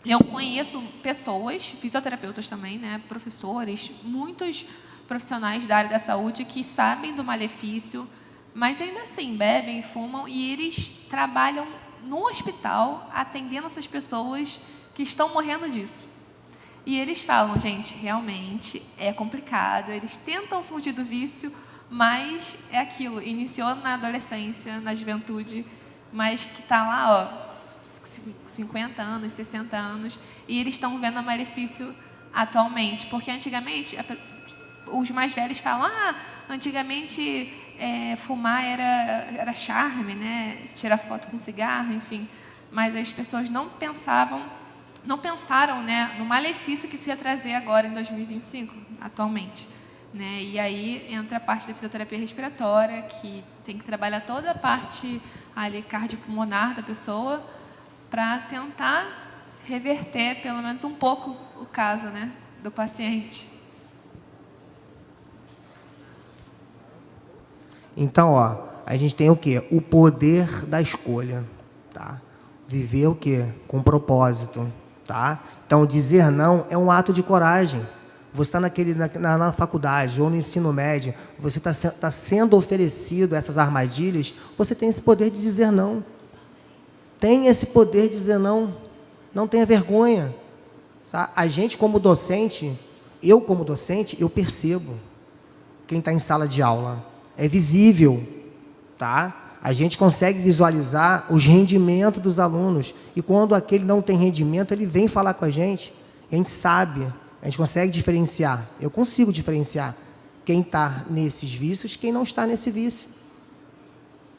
eu conheço pessoas, fisioterapeutas também, né, professores, muitos profissionais da área da saúde que sabem do malefício, mas ainda assim bebem, fumam e eles trabalham no hospital atendendo essas pessoas que estão morrendo disso. E eles falam, gente, realmente é complicado, eles tentam fugir do vício, mas é aquilo, iniciou na adolescência, na juventude, mas que está lá, ó, 50 anos, 60 anos, e eles estão vendo o malefício atualmente, porque antigamente os mais velhos falam, antigamente fumar era charme, né? Tirar foto com cigarro, enfim. Mas as pessoas não pensaram, né, no malefício que isso ia trazer agora em 2025, atualmente. Né? E aí entra a parte da fisioterapia respiratória, que tem que trabalhar toda a parte ali cardiopulmonar da pessoa para tentar reverter pelo menos um pouco o caso, né, do paciente. Então, ó, a gente tem o quê? O poder da escolha, tá? Viver o quê? Com propósito, tá? Então, dizer não é um ato de coragem. Você está na faculdade ou no ensino médio, você está sendo oferecido essas armadilhas, você tem esse poder de dizer não. Tem esse poder de dizer não. Não tenha vergonha. Tá? A gente, como docente, eu percebo quem está em sala de aula. É visível, tá? A gente consegue visualizar os rendimentos dos alunos. E quando aquele não tem rendimento, ele vem falar com a gente sabe, a gente consegue diferenciar. Eu consigo diferenciar quem está nesses vícios e quem não está nesse vício.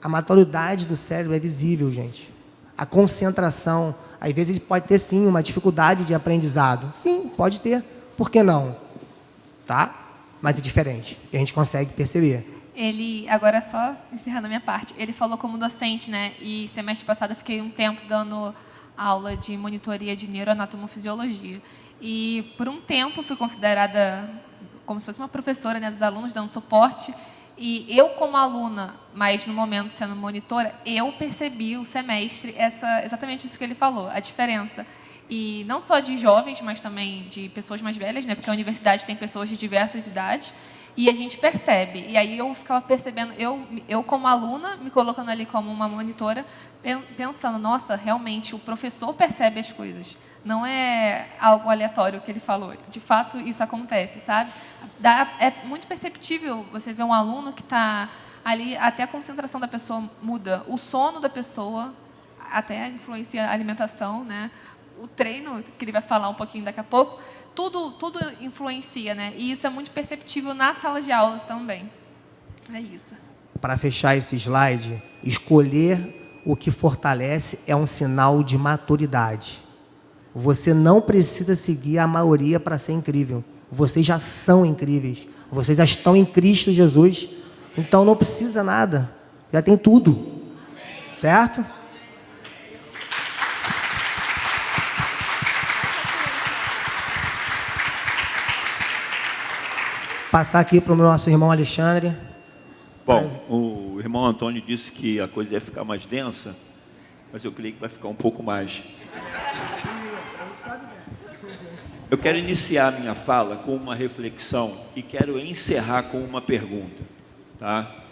A maturidade do cérebro é visível, gente. A concentração, às vezes ele pode ter sim uma dificuldade de aprendizado. Sim, pode ter. Por que não? Tá? Mas é diferente. E a gente consegue perceber. Ele, agora só encerrando a minha parte, ele falou como docente, né? E semestre passado eu fiquei um tempo dando aula de monitoria de neuroanatomofisiologia. E por um tempo fui considerada como se fosse uma professora, né, dos alunos, dando suporte. E eu, como aluna, mas no momento sendo monitora, eu percebi o semestre exatamente isso que ele falou, a diferença. E não só de jovens, mas também de pessoas mais velhas, né? Porque a universidade tem pessoas de diversas idades. E a gente percebe. E aí eu ficava percebendo, eu como aluna, me colocando ali como uma monitora, pensando, nossa, realmente o professor percebe as coisas. Não é algo aleatório que ele falou. De fato, isso acontece, sabe? É muito perceptível você ver um aluno que está ali, até a concentração da pessoa muda. O sono da pessoa até influencia a alimentação, né? O treino, que ele vai falar um pouquinho daqui a pouco, tudo influencia, né? E isso é muito perceptível na sala de aula também. É isso. Para fechar esse slide, escolher o que fortalece é um sinal de maturidade. Você não precisa seguir a maioria para ser incrível. Vocês já são incríveis. Vocês já estão em Cristo Jesus. Então não precisa nada. Já tem tudo. Certo? passar aqui para o nosso irmão Alexandre. Bom, o irmão Antônio disse que a coisa ia ficar mais densa, mas eu creio que vai ficar um pouco mais. Eu quero iniciar a minha fala com uma reflexão e quero encerrar com uma pergunta, tá?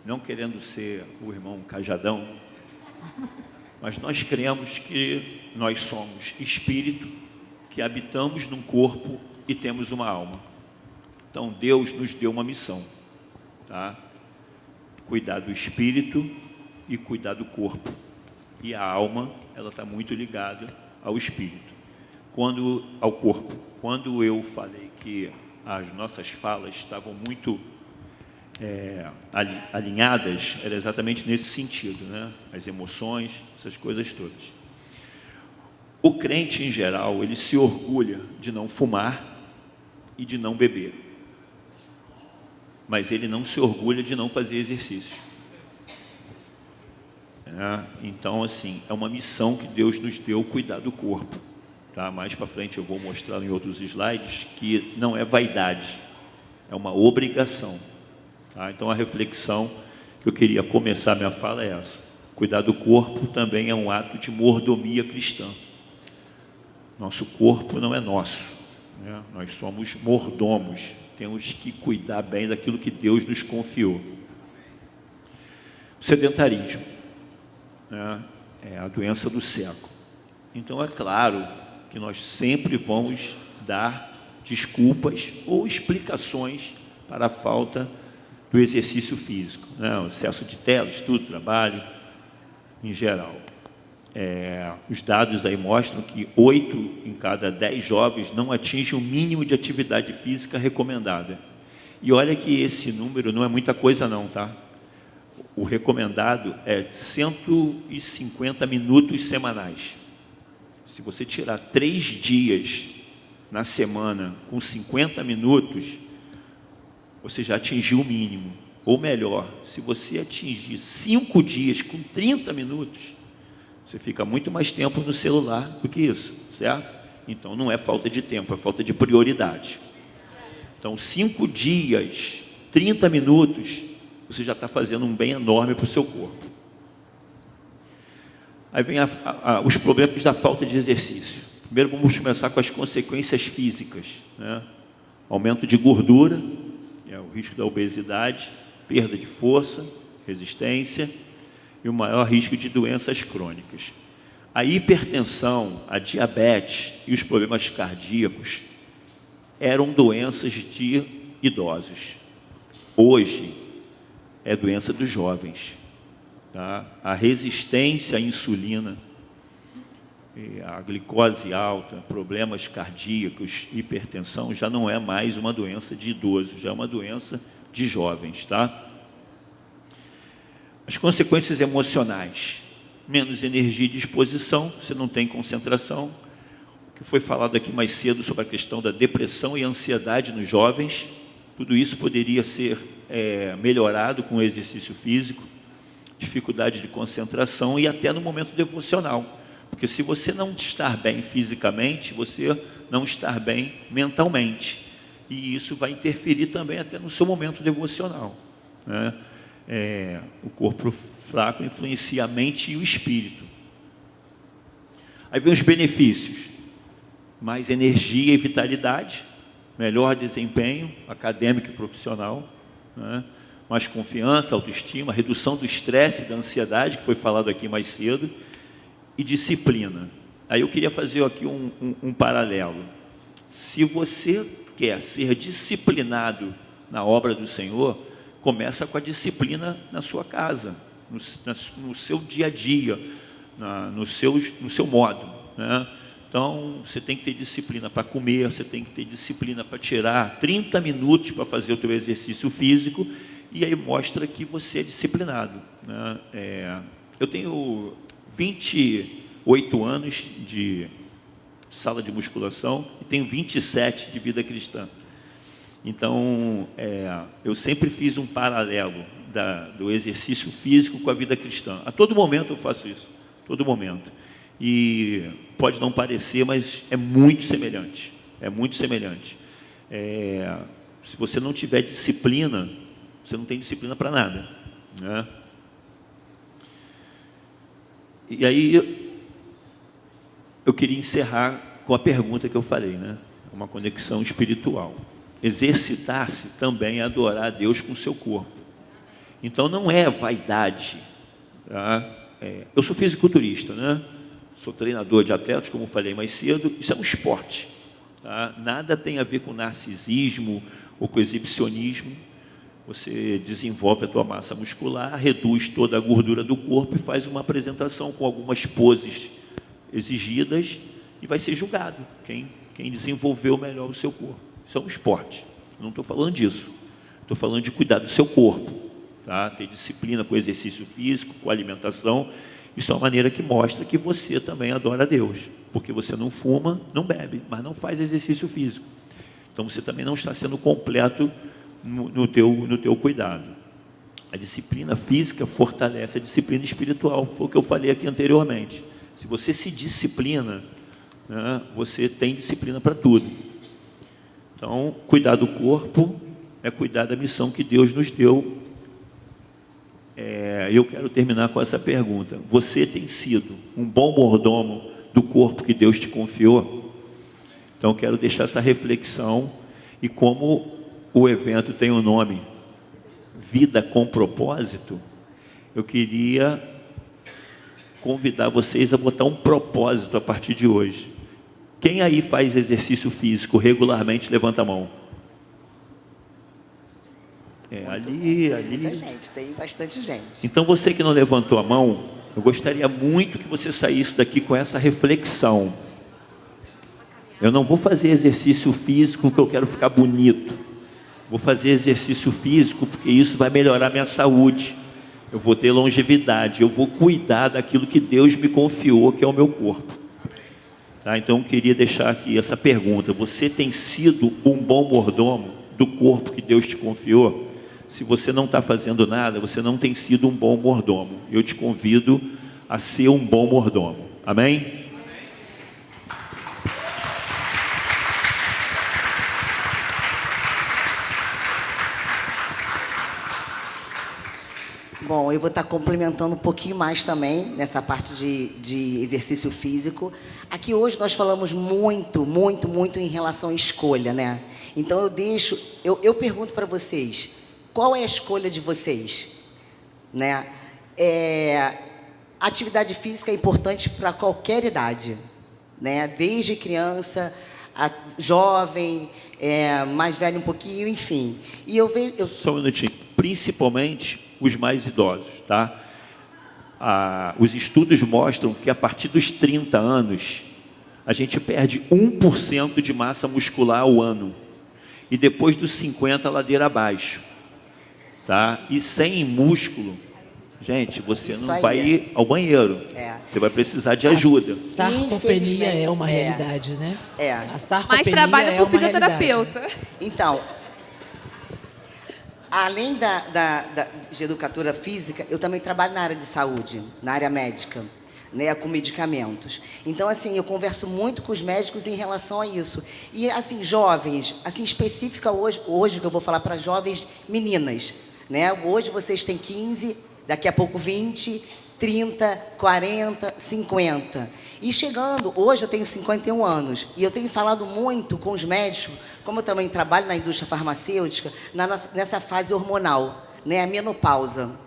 Não querendo ser o irmão Cajadão, mas nós cremos que nós somos espírito, que habitamos num corpo e temos uma alma. Então, Deus nos deu uma missão, tá? Cuidar do espírito e cuidar do corpo. E a alma, ela está muito ligada ao espírito, ao corpo. Quando eu falei que as nossas falas estavam muito alinhadas, era exatamente nesse sentido, né? As emoções, essas coisas todas. O crente, em geral, ele se orgulha de não fumar e de não beber, mas ele não se orgulha de não fazer exercício. Então, assim, é uma missão que Deus nos deu, cuidar do corpo. Tá? Mais para frente eu vou mostrar em outros slides que não é vaidade, é uma obrigação. Tá? Então, a reflexão que eu queria começar minha fala é essa. Cuidar do corpo também é um ato de mordomia cristã. Nosso corpo não é nosso, né? Nós somos mordomos, temos que cuidar bem daquilo que Deus nos confiou. O sedentarismo, né, é a doença do século. Então, é claro que nós sempre vamos dar desculpas ou explicações para a falta do exercício físico, né? O excesso de tela, estudo, trabalho, em geral. Os dados aí mostram que 8 em cada 10 jovens não atingem o mínimo de atividade física recomendada. E olha que esse número não é muita coisa não, tá? O recomendado é 150 minutos semanais. Se você tirar 3 dias na semana com 50 minutos, você já atingiu o mínimo. Ou melhor, se você atingir 5 dias com 30 minutos, você fica muito mais tempo no celular do que isso, certo? Então, não é falta de tempo, é falta de prioridade. Então, 5 dias, 30 minutos, você já está fazendo um bem enorme para o seu corpo. Aí vem os problemas da falta de exercício. Primeiro, vamos começar com as consequências físicas, né? Aumento de gordura, o risco da obesidade, perda de força, resistência, e o maior risco de doenças crônicas. A hipertensão, a diabetes e os problemas cardíacos eram doenças de idosos. Hoje, é doença dos jovens. Tá? A resistência à insulina, a glicose alta, problemas cardíacos, hipertensão, já não é mais uma doença de idosos, já é uma doença de jovens, tá? As consequências emocionais, menos energia e disposição, você não tem concentração, o que foi falado aqui mais cedo sobre a questão da depressão e ansiedade nos jovens, tudo isso poderia ser melhorado com o exercício físico, dificuldade de concentração e até no momento devocional, porque se você não estar bem fisicamente, você não estar bem mentalmente, e isso vai interferir também até no seu momento devocional, né? O corpo fraco influencia a mente e o espírito. Aí vem os benefícios: mais energia e vitalidade, melhor desempenho acadêmico e profissional, né? Mais confiança, autoestima, redução do estresse e da ansiedade, que foi falado aqui mais cedo, e disciplina. Aí eu queria fazer aqui um paralelo. Se você quer ser disciplinado na obra do Senhor, começa com a disciplina na sua casa, no seu dia a dia, no seu modo, né? Então, você tem que ter disciplina para comer, você tem que ter disciplina para tirar 30 minutos para fazer o teu exercício físico, e aí mostra que você é disciplinado, né? Eu tenho 28 anos de sala de musculação e tenho 27 de vida cristã. Então, eu sempre fiz um paralelo do exercício físico com a vida cristã. A todo momento eu faço isso, todo momento. E pode não parecer, mas é muito semelhante. É muito semelhante. Se você não tiver disciplina, você não tem disciplina para nada, né? E aí, eu queria encerrar com a pergunta que eu falei, né? Uma conexão espiritual. Exercitar-se também é adorar a Deus com o seu corpo. Então, não é vaidade, tá? Eu sou fisiculturista, né? Sou treinador de atletas, como falei mais cedo. Isso é um esporte, tá? Nada tem a ver com narcisismo ou com exibicionismo. Você desenvolve a tua massa muscular, reduz toda a gordura do corpo e faz uma apresentação com algumas poses exigidas e vai ser julgado quem desenvolveu melhor o seu corpo. Isso é um esporte. Não estou falando disso. Estou falando de cuidar do seu corpo, tá? Ter disciplina com o exercício físico, com a alimentação. Isso é uma maneira que mostra que você também adora a Deus, porque você não fuma, não bebe, mas não faz exercício físico. Então você também não está sendo completo no teu cuidado. A disciplina física fortalece a disciplina espiritual. Foi o que eu falei aqui anteriormente. Se você se disciplina, né, você tem disciplina para tudo. Então, cuidar do corpo é cuidar da missão que Deus nos deu. Eu quero terminar com essa pergunta. Você tem sido um bom mordomo do corpo que Deus te confiou? Então, eu quero deixar essa reflexão. E como o evento tem o nome Vida com Propósito, eu queria convidar vocês a botar um propósito a partir de hoje. Quem aí faz exercício físico regularmente, levanta a mão. Ali. Muita gente, tem bastante gente. Então, você que não levantou a mão, eu gostaria muito que você saísse daqui com essa reflexão. Eu não vou fazer exercício físico porque eu quero ficar bonito. Vou fazer exercício físico porque isso vai melhorar minha saúde. Eu vou ter longevidade. Eu vou cuidar daquilo que Deus me confiou, que é o meu corpo. Tá? Então, eu queria deixar aqui essa pergunta. Você tem sido um bom mordomo do corpo que Deus te confiou? Se você não está fazendo nada, você não tem sido um bom mordomo. Eu te convido a ser um bom mordomo. Amém? Bom, eu vou estar complementando um pouquinho mais também nessa parte de exercício físico. Aqui hoje nós falamos muito em relação à escolha, né? Então eu pergunto para vocês, qual é a escolha de vocês? Né? Atividade física é importante para qualquer idade, né? Desde criança, a jovem, mais velho um pouquinho, enfim. E eu vejo... Só um minutinho. Principalmente os mais idosos, tá? Os estudos mostram que a partir dos 30 anos, a gente perde 1% de massa muscular ao ano. E depois dos 50, a ladeira abaixo. Tá? E sem músculo, gente, você Isso não aí vai ir ao banheiro. Você vai precisar de ajuda. Sarcopenia é uma realidade, né? A sarcopenia Mais trabalho é para o uma fisioterapeuta. realidade. Então, além de educadora física, eu também trabalho na área de saúde, na área médica, né, com medicamentos. Então, assim, eu converso muito com os médicos em relação a isso. E, assim, jovens, assim, específica hoje que eu vou falar para jovens meninas, né? Hoje vocês têm 15, daqui a pouco 20, 30, 40, 50. E chegando, hoje eu tenho 51 anos, e eu tenho falado muito com os médicos, como eu também trabalho na indústria farmacêutica, nessa fase hormonal, né, a menopausa.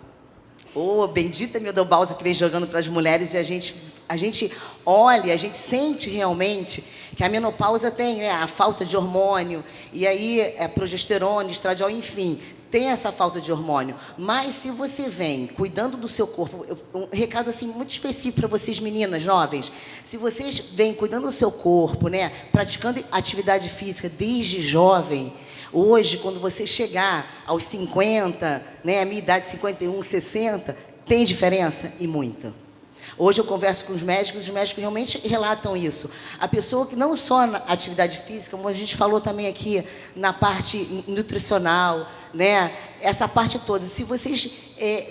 Bendita menopausa que vem jogando para as mulheres, e a gente olha, a gente sente realmente que a menopausa tem, né, a falta de hormônio, e aí progesterona, estradiol, enfim, tem essa falta de hormônio. Mas se você vem cuidando do seu corpo, um recado assim muito específico para vocês meninas, jovens, se vocês vêm cuidando do seu corpo, né, praticando atividade física desde jovem, hoje, quando você chegar aos 50, né, a minha idade 51, 60, tem diferença? E muita. Hoje eu converso com os médicos realmente relatam isso. A pessoa que não só na atividade física, como a gente falou também aqui na parte nutricional, né? Essa parte toda. Se vocês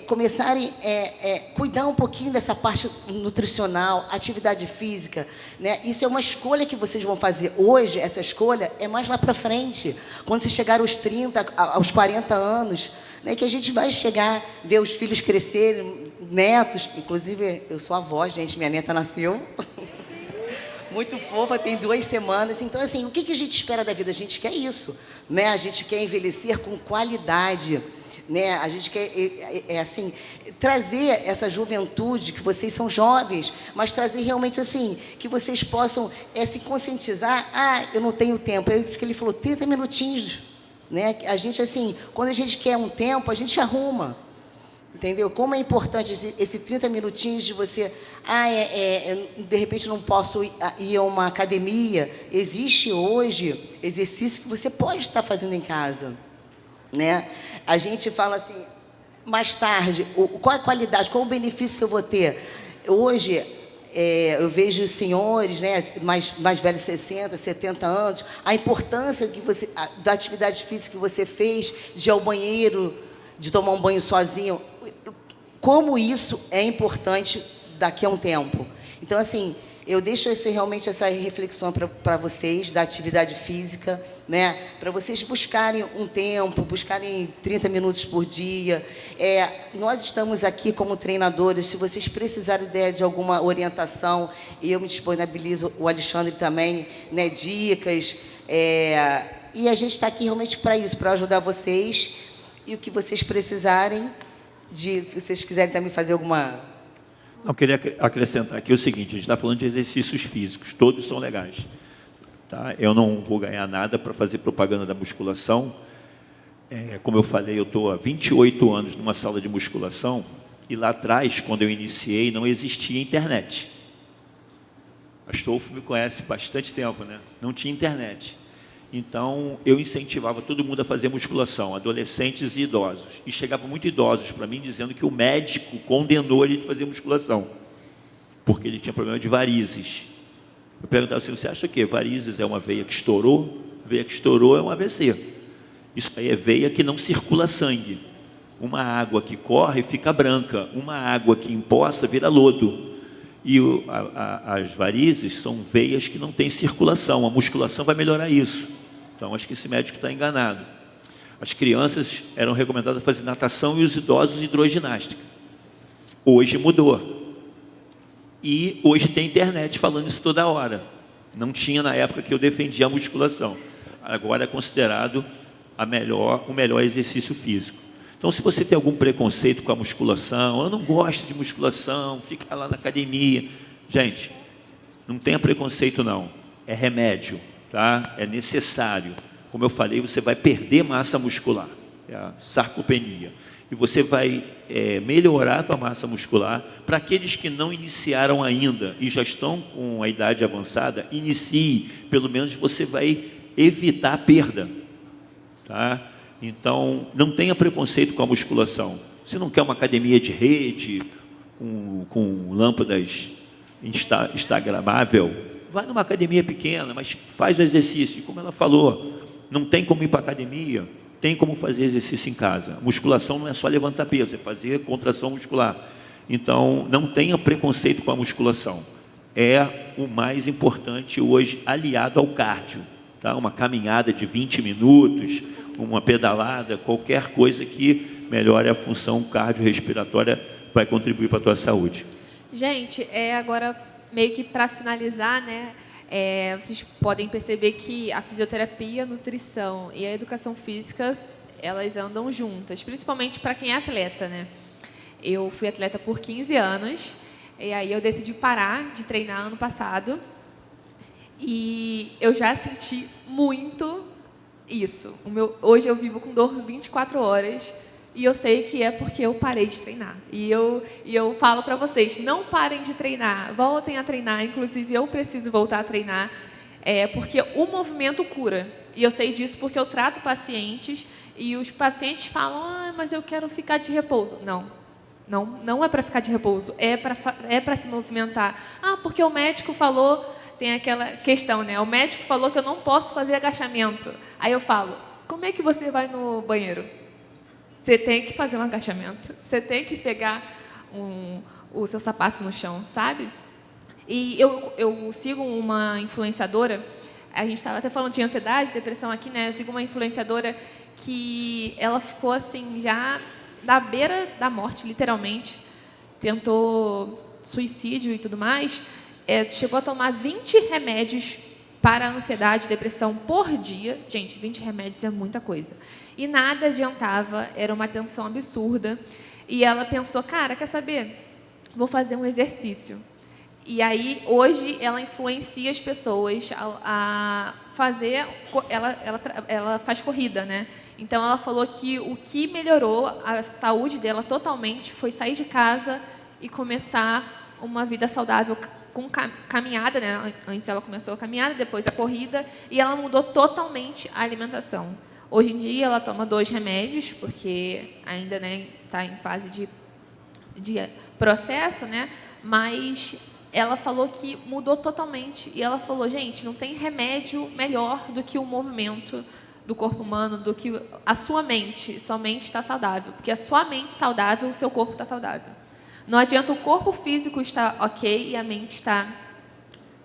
começarem a cuidar um pouquinho dessa parte nutricional, atividade física, né? Isso é uma escolha que vocês vão fazer. Hoje, essa escolha é mais lá para frente. Quando você chegar aos 30, aos 40 anos, né, que a gente vai chegar, ver os filhos crescerem, netos. Inclusive, eu sou avó, gente, minha neta nasceu. Muito fofa, tem 2 semanas. Então, assim, o que a gente espera da vida? A gente quer isso, né? A gente quer envelhecer com qualidade, né? A gente quer, assim, trazer essa juventude, que vocês são jovens, mas trazer realmente, assim, que vocês possam se conscientizar. Ah, eu não tenho tempo. É isso que ele falou, 30 minutinhos, né? A gente, assim, quando a gente quer um tempo, a gente arruma. Entendeu? Como é importante esse 30 minutinhos de você... de repente não posso ir a uma academia. Existe hoje exercício que você pode estar fazendo em casa, né? A gente fala assim, mais tarde, qual a qualidade, qual o benefício que eu vou ter? Hoje, eu vejo os senhores, né, mais velhos, 60, 70 anos, a importância da atividade física que você fez, de ir ao banheiro, de tomar um banho sozinho, como isso é importante daqui a um tempo. Então, assim, eu deixo realmente essa reflexão para vocês, da atividade física, né? Para vocês buscarem um tempo, buscarem 30 minutos por dia. Nós estamos aqui como treinadores, se vocês precisarem de alguma orientação, eu me disponibilizo, o Alexandre também, né, dicas. E a gente está aqui realmente para isso, para ajudar vocês. E o que vocês precisarem, se vocês quiserem também fazer alguma... Eu queria acrescentar aqui o seguinte, a gente está falando de exercícios físicos, todos são legais. Tá? Eu não vou ganhar nada para fazer propaganda da musculação. Como eu falei, eu estou há 28 anos numa sala de musculação, e lá atrás, quando eu iniciei, não existia internet. O Astolfo me conhece há bastante tempo, né? Não tinha internet. Então, eu incentivava todo mundo a fazer musculação, adolescentes e idosos. E chegavam muito idosos para mim, dizendo que o médico condenou ele de fazer musculação, porque ele tinha problema de varizes. Eu perguntava assim, você acha o quê? Varizes é uma veia que estourou? Veia que estourou é um AVC. Isso aí é veia que não circula sangue. Uma água que corre fica branca, uma água que empoça vira lodo. E as varizes são veias que não têm circulação. A musculação vai melhorar isso. Então, acho que esse médico está enganado. As crianças eram recomendadas a fazer natação e os idosos hidroginástica. Hoje mudou. E hoje tem internet falando isso toda hora. Não tinha na época que eu defendia a musculação. Agora é considerado o melhor exercício físico. Então, se você tem algum preconceito com a musculação, eu não gosto de musculação, fica lá na academia. Gente, não tenha preconceito não, é remédio, tá? É necessário. Como eu falei, você vai perder massa muscular, é a sarcopenia. E você vai melhorar a tua massa muscular. Para aqueles que não iniciaram ainda e já estão com a idade avançada, inicie, pelo menos você vai evitar a perda, tá? Então, não tenha preconceito com a musculação. Se não quer uma academia de rede, com lâmpadas instagramável, vai numa academia pequena, mas faz o exercício. E como ela falou, não tem como ir para a academia, tem como fazer exercício em casa. A musculação não é só levantar peso, é fazer contração muscular. Então, não tenha preconceito com a musculação. É o mais importante hoje, aliado ao cardio. Tá? Uma caminhada de 20 minutos, uma pedalada, qualquer coisa que melhore a função cardiorrespiratória vai contribuir para a tua saúde. Gente, agora meio que para finalizar, né? Vocês podem perceber que a fisioterapia, a nutrição e a educação física, elas andam juntas, principalmente para quem é atleta, né? Eu fui atleta por 15 anos, e aí eu decidi parar de treinar ano passado, e eu já senti muito isso. Hoje eu vivo com dor 24 horas e eu sei que é porque eu parei de treinar. E eu falo para vocês, não parem de treinar, voltem a treinar. Inclusive, eu preciso voltar a treinar, porque o movimento cura. E eu sei disso porque eu trato pacientes e os pacientes falam, mas eu quero ficar de repouso. Não, Não é para ficar de repouso, é para se movimentar. Ah, porque o médico falou, tem aquela questão, né? O médico falou que eu não posso fazer agachamento. Aí eu falo, como é que você vai no banheiro? Você tem que fazer um agachamento, você tem que pegar o seu sapato no chão, sabe? E eu sigo uma influenciadora, a gente estava até falando de ansiedade, depressão aqui, né? Eu sigo uma influenciadora que ela ficou assim, já na beira da morte, literalmente, tentou suicídio e tudo mais, chegou a tomar 20 remédios para ansiedade e depressão por dia. Gente, 20 remédios é muita coisa. E nada adiantava, era uma tensão absurda. E ela pensou, cara, quer saber? Vou fazer um exercício. E aí, hoje, ela influencia as pessoas a fazer... Ela faz corrida, né? Então, ela falou que o que melhorou a saúde dela totalmente foi sair de casa e começar uma vida saudável com caminhada, né? Antes ela começou a caminhada, depois a corrida, e ela mudou totalmente a alimentação. Hoje em dia, ela toma 2 remédios, porque ainda, né, está em fase de processo, né? Mas ela falou que mudou totalmente. E ela falou, gente, não tem remédio melhor do que o movimento do corpo humano, do que a sua mente. Sua mente está saudável. Porque a sua mente saudável, o seu corpo está saudável. Não adianta o corpo físico estar ok e a mente está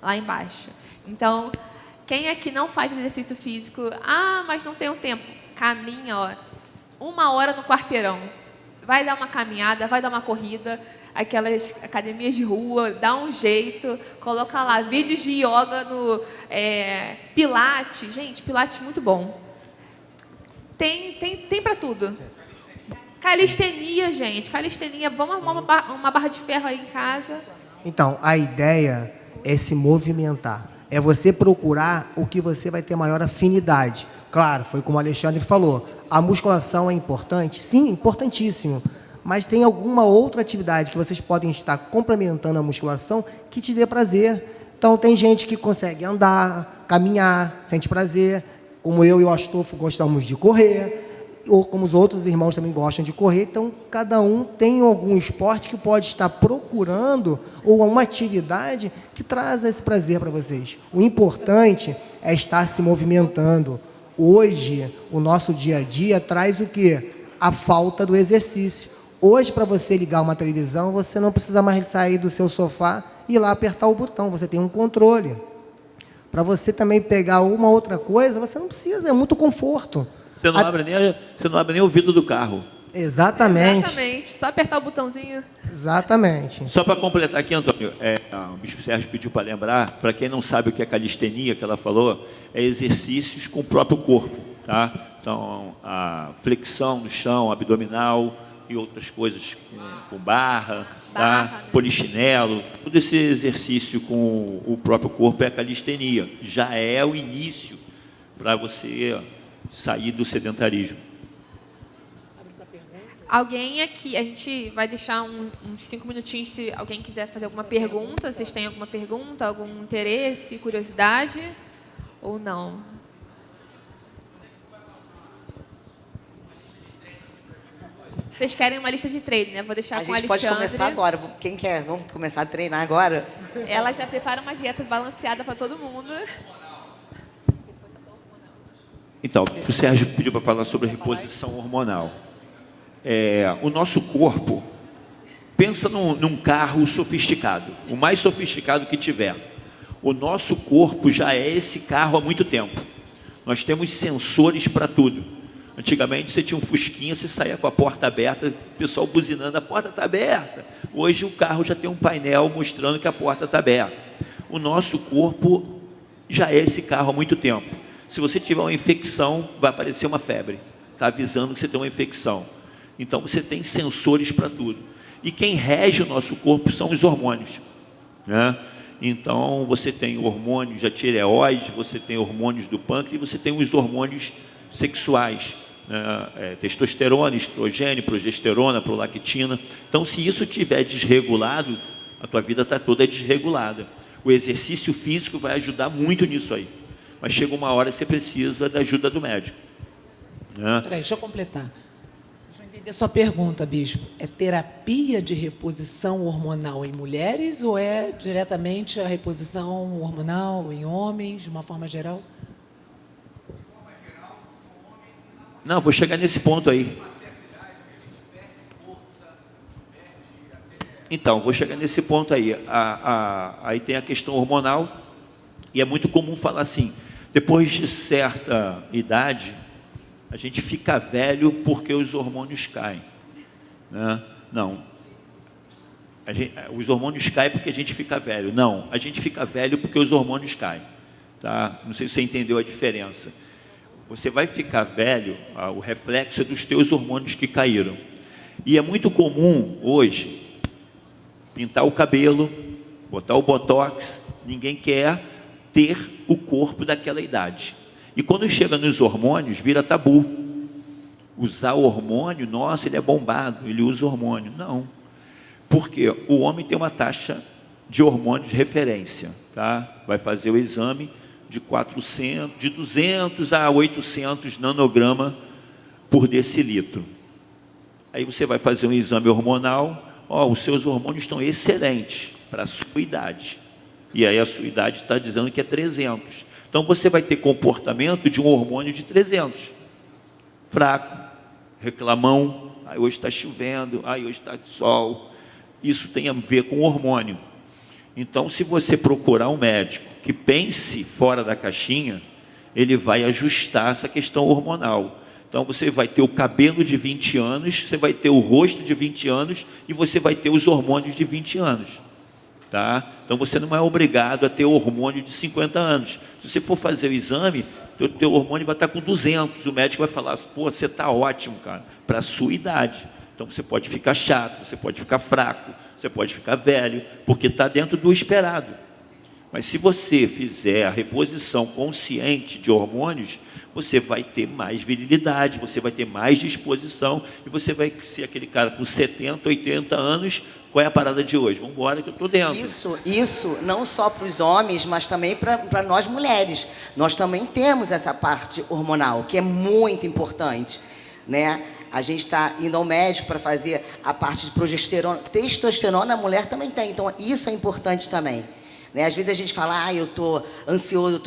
lá embaixo. Então, quem aqui não faz exercício físico, mas não tenho tempo, caminha, 1 hora no quarteirão. Vai dar uma caminhada, vai dar uma corrida, aquelas academias de rua, dá um jeito, coloca lá vídeos de yoga no Pilates. Gente, Pilates muito bom. Tem para tudo. Calistenia, gente. Calistenia. Vamos arrumar uma barra de ferro aí em casa. Então, a ideia é se movimentar. É você procurar o que você vai ter maior afinidade. Claro, foi como o Alexandre falou. A musculação é importante? Sim, importantíssimo. Mas tem alguma outra atividade que vocês podem estar complementando a musculação que te dê prazer. Então, tem gente que consegue andar, caminhar, sente prazer. Como eu e o Astolfo gostamos de correr. Ou como os outros irmãos também gostam de correr. Então, cada um tem algum esporte que pode estar procurando ou uma atividade que traz esse prazer para vocês. O importante é estar se movimentando. Hoje, o nosso dia a dia traz o quê? A falta do exercício. Hoje, para você ligar uma televisão, você não precisa mais sair do seu sofá e ir lá apertar o botão. Você tem um controle. Para você também pegar uma outra coisa, você não precisa, é muito conforto. Você não abre nem o vidro do carro. Exatamente. Exatamente. Só apertar o botãozinho. Exatamente. Só para completar aqui, Antônio, o Bispo Sérgio pediu para lembrar, para quem não sabe o que é calistenia, que ela falou, é exercícios com o próprio corpo, tá? Então, a flexão no chão, abdominal e outras coisas com barra, tá? Né? Polichinelo, todo esse exercício com o próprio corpo é a calistenia. Já é o início para você sair do sedentarismo. Alguém aqui, a gente vai deixar uns 5 minutinhos se alguém quiser fazer alguma pergunta. Vocês têm alguma pergunta, algum interesse, curiosidade ou não? Vocês querem uma lista de treino, né? Vou deixar com a Alexandre. A gente pode começar agora. Quem quer? Vamos começar a treinar agora? Ela já prepara uma dieta balanceada para todo mundo. Então, o Sérgio pediu para falar sobre reposição hormonal. O nosso corpo, pensa num carro sofisticado, o mais sofisticado que tiver. O nosso corpo já é esse carro há muito tempo. Nós temos sensores para tudo. Antigamente você tinha um fusquinha, você saía com a porta aberta, o pessoal buzinando, a porta está aberta. Hoje o carro já tem um painel mostrando que a porta está aberta. O nosso corpo já é esse carro há muito tempo. Se você tiver uma infecção, vai aparecer uma febre. Está avisando que você tem uma infecção. Então, você tem sensores para tudo. E quem rege o nosso corpo são os hormônios, né? Então, você tem hormônios da tireoide, você tem hormônios do pâncreas e você tem os hormônios sexuais, né? Testosterona, estrogênio, progesterona, prolactina. Então, se isso estiver desregulado, a tua vida está toda desregulada. O exercício físico vai ajudar muito nisso aí. Mas chega uma hora que você precisa da ajuda do médico, né? Peraí, deixa eu completar. Deixa eu Entender sua pergunta, bispo. É terapia de reposição hormonal em mulheres ou é diretamente a reposição hormonal em homens, de uma forma geral? Não, vou chegar nesse ponto aí. Então, vou chegar nesse ponto aí. Aí tem a questão hormonal, e é muito comum falar assim, depois de certa idade, a gente fica velho porque os hormônios caem. Né? Não. Os hormônios caem porque a gente fica velho. Não, a gente fica velho porque os hormônios caem. Tá? Não sei se você entendeu a diferença. Você vai ficar velho, o reflexo é dos teus hormônios que caíram. E é muito comum hoje pintar o cabelo, botar o botox, ninguém quer ter o corpo daquela idade. E quando chega nos hormônios, vira tabu. Usar hormônio, nossa, ele é bombado, ele usa hormônio. Não. Porque o homem tem uma taxa de hormônio de referência. Tá? Vai fazer o exame de 200 a 800 nanograma por decilitro. Aí você vai fazer um exame hormonal, os seus hormônios estão excelentes para a sua idade. E aí a sua idade está dizendo que é 300. Então você vai ter comportamento de um hormônio de 300. Fraco, reclamão, hoje está chovendo, hoje está sol. Isso tem a ver com hormônio. Então, se você procurar um médico que pense fora da caixinha, ele vai ajustar essa questão hormonal. Então, você vai ter o cabelo de 20 anos, você vai ter o rosto de 20 anos e você vai ter os hormônios de 20 anos. Tá? Então, você não é obrigado a ter o hormônio de 50 anos. Se você for fazer o exame, o teu hormônio vai estar com 200. O médico vai falar, pô, você está ótimo, cara, para a sua idade. Então, você pode ficar chato, você pode ficar fraco, você pode ficar velho, porque está dentro do esperado. Mas se você fizer a reposição consciente de hormônios, você vai ter mais virilidade, você vai ter mais disposição e você vai ser aquele cara com 70, 80 anos. Qual é a parada de hoje? Vamos embora que eu estou dentro. Isso não só para os homens, mas também para nós mulheres. Nós também temos essa parte hormonal, que é muito importante, né? A gente está indo ao médico para fazer a parte de progesterona. Testosterona a mulher também tem, então isso é importante também. Né? Às vezes a gente fala, eu estou ansioso,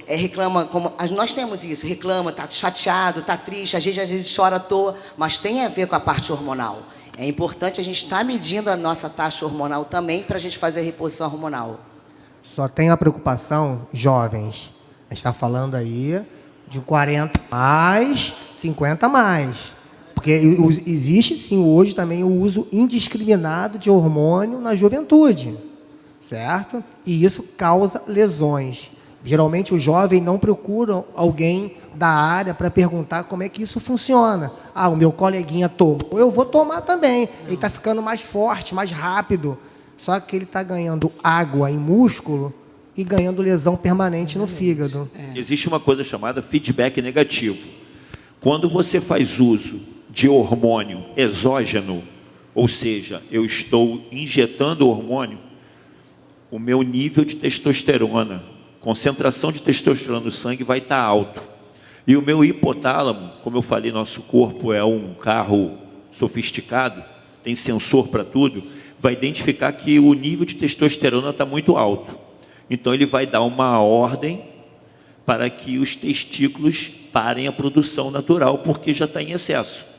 reclama, nós temos isso, reclama, está chateado, está triste, às vezes chora à toa, mas tem a ver com a parte hormonal. É importante a gente estar medindo a nossa taxa hormonal também para a gente fazer a reposição hormonal. Só tem a preocupação, jovens, a gente está falando aí de 40 mais, 50 mais. Porque existe, sim, hoje também o uso indiscriminado de hormônio na juventude, certo? E isso causa lesões. Geralmente, o jovem não procura alguém da área para perguntar como é que isso funciona. O meu coleguinha tomou, eu vou tomar também. Ele está ficando mais forte, mais rápido. Só que ele está ganhando água e músculo e ganhando lesão permanente no fígado. Existe uma coisa chamada feedback negativo. Quando você faz uso de hormônio exógeno, ou seja, eu estou injetando hormônio, o meu nível de testosterona, concentração de testosterona no sangue vai estar alto. E o meu hipotálamo, como eu falei, nosso corpo é um carro sofisticado, tem sensor para tudo, vai identificar que o nível de testosterona está muito alto. Então ele vai dar uma ordem para que os testículos parem a produção natural, porque já está em excesso.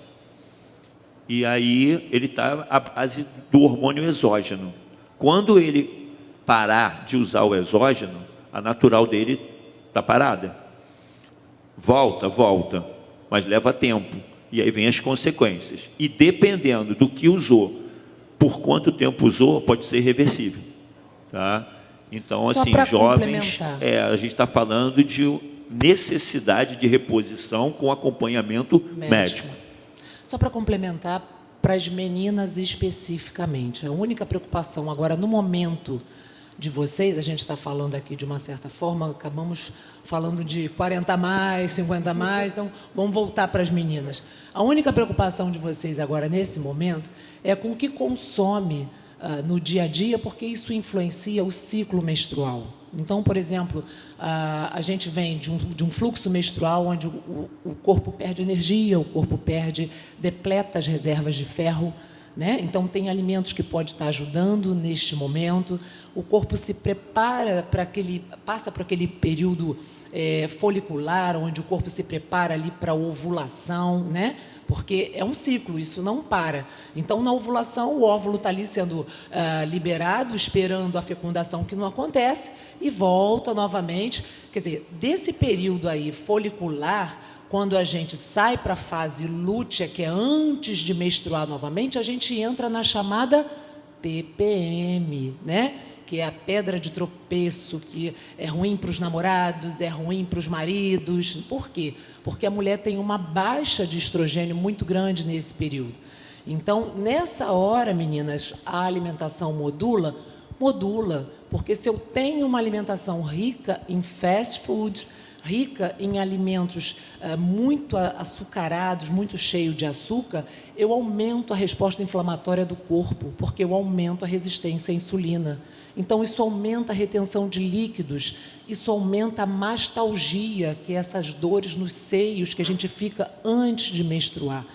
E aí ele está à base do hormônio exógeno. Quando ele parar de usar o exógeno, a natural dele está parada. Volta, mas leva tempo. E aí vem as consequências. E dependendo do que usou, por quanto tempo usou, pode ser irreversível. Tá? Então, assim, jovens, a gente está falando de necessidade de reposição com acompanhamento médico. Só para complementar, para as meninas especificamente, a única preocupação agora, no momento de vocês, a gente está falando aqui de uma certa forma, acabamos falando de 40 mais, 50 mais, então vamos voltar para as meninas. A única preocupação de vocês agora, nesse momento, é com o que consome no dia a dia, porque isso influencia o ciclo menstrual, Então, por exemplo, a gente vem de um fluxo menstrual onde o corpo perde energia, o corpo depleta as reservas de ferro, né? Então, tem alimentos que pode estar ajudando neste momento. O corpo se prepara passa por aquele período folicular, onde o corpo se prepara ali para a ovulação, né? Porque é um ciclo, isso não para. Então, na ovulação, o óvulo está ali sendo liberado, esperando a fecundação, que não acontece, e volta novamente. Quer dizer, desse período aí folicular, quando a gente sai para a fase lútea, que é antes de menstruar novamente, a gente entra na chamada TPM, né? Que é a pedra de tropeço, que é ruim para os namorados, é ruim para os maridos. Por quê? Porque a mulher tem uma baixa de estrogênio muito grande nesse período. Então, nessa hora, meninas, a alimentação modula, porque se eu tenho uma alimentação rica em fast food, rica em alimentos muito açucarados, muito cheios de açúcar, eu aumento a resposta inflamatória do corpo, porque eu aumento a resistência à insulina. Então, isso aumenta a retenção de líquidos, isso aumenta a mastalgia, que é essas dores nos seios que a gente fica antes de menstruar.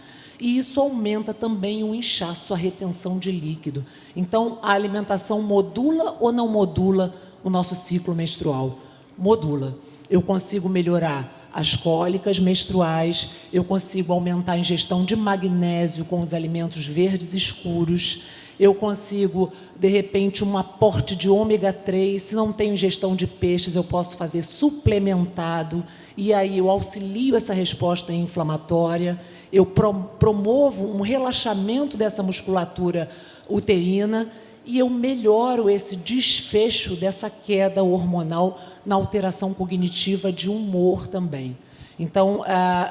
E isso aumenta também o inchaço, a retenção de líquido. Então, a alimentação modula ou não modula o nosso ciclo menstrual? Modula. Eu consigo melhorar as cólicas menstruais, eu consigo aumentar a ingestão de magnésio com os alimentos verdes escuros, eu consigo, de repente, um aporte de ômega 3, se não tenho ingestão de peixes, eu posso fazer suplementado, e aí eu auxilio essa resposta inflamatória, eu promovo um relaxamento dessa musculatura uterina, e eu melhoro esse desfecho dessa queda hormonal na alteração cognitiva de humor também. Então,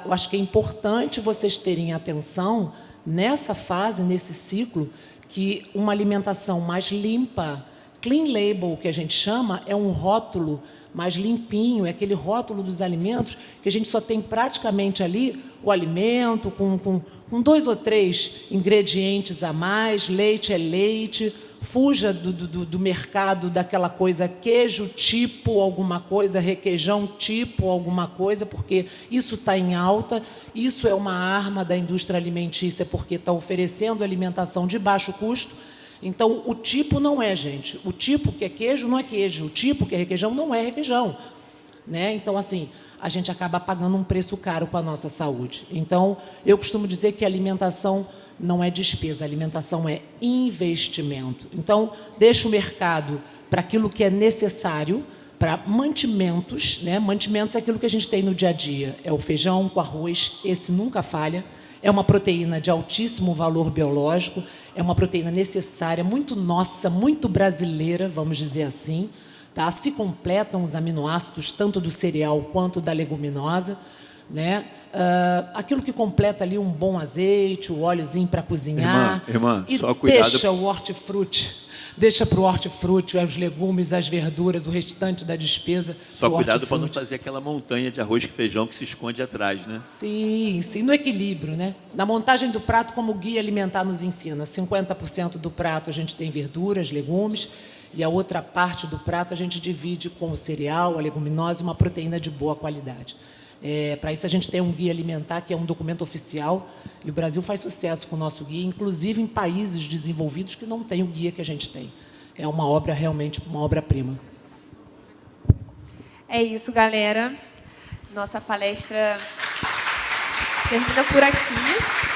eu acho que é importante vocês terem atenção nessa fase, nesse ciclo, que uma alimentação mais limpa, clean label, que a gente chama, é um rótulo mais limpinho, é aquele rótulo dos alimentos que a gente só tem praticamente ali o alimento com 2 ou 3 ingredientes a mais, leite é leite, fuja do mercado daquela coisa queijo tipo alguma coisa, requeijão tipo alguma coisa, porque isso está em alta, isso é uma arma da indústria alimentícia, porque está oferecendo alimentação de baixo custo. Então, o tipo não é, gente. O tipo que é queijo não é queijo. O tipo que é requeijão não é requeijão. Né? Então, assim, a gente acaba pagando um preço caro com a nossa saúde. Então, eu costumo dizer que a alimentação não é despesa, a alimentação é investimento. Então, deixa o mercado para aquilo que é necessário, para mantimentos. Né? Mantimentos é aquilo que a gente tem no dia a dia. É o feijão com arroz, esse nunca falha. É uma proteína de altíssimo valor biológico, é uma proteína necessária, muito nossa, muito brasileira, vamos dizer assim. Tá? Se completam os aminoácidos, tanto do cereal quanto da leguminosa. Né? Aquilo que completa ali um bom azeite, o óleozinho para cozinhar. Irmã, e só cuidado. Deixa o hortifruti. Deixa para o hortifruti, os legumes, as verduras, o restante da despesa. Só cuidado para não fazer aquela montanha de arroz e feijão que se esconde atrás, né? Sim, sim, no equilíbrio, né? Na montagem do prato, como o guia alimentar nos ensina, 50% do prato a gente tem verduras, legumes, e a outra parte do prato a gente divide com o cereal, a leguminosa e uma proteína de boa qualidade. Para isso a gente tem um guia alimentar, que é um documento oficial, e o Brasil faz sucesso com o nosso guia, inclusive em países desenvolvidos que não têm o guia que a gente tem. É uma obra, realmente, uma obra-prima. É isso, galera. Nossa palestra termina por aqui.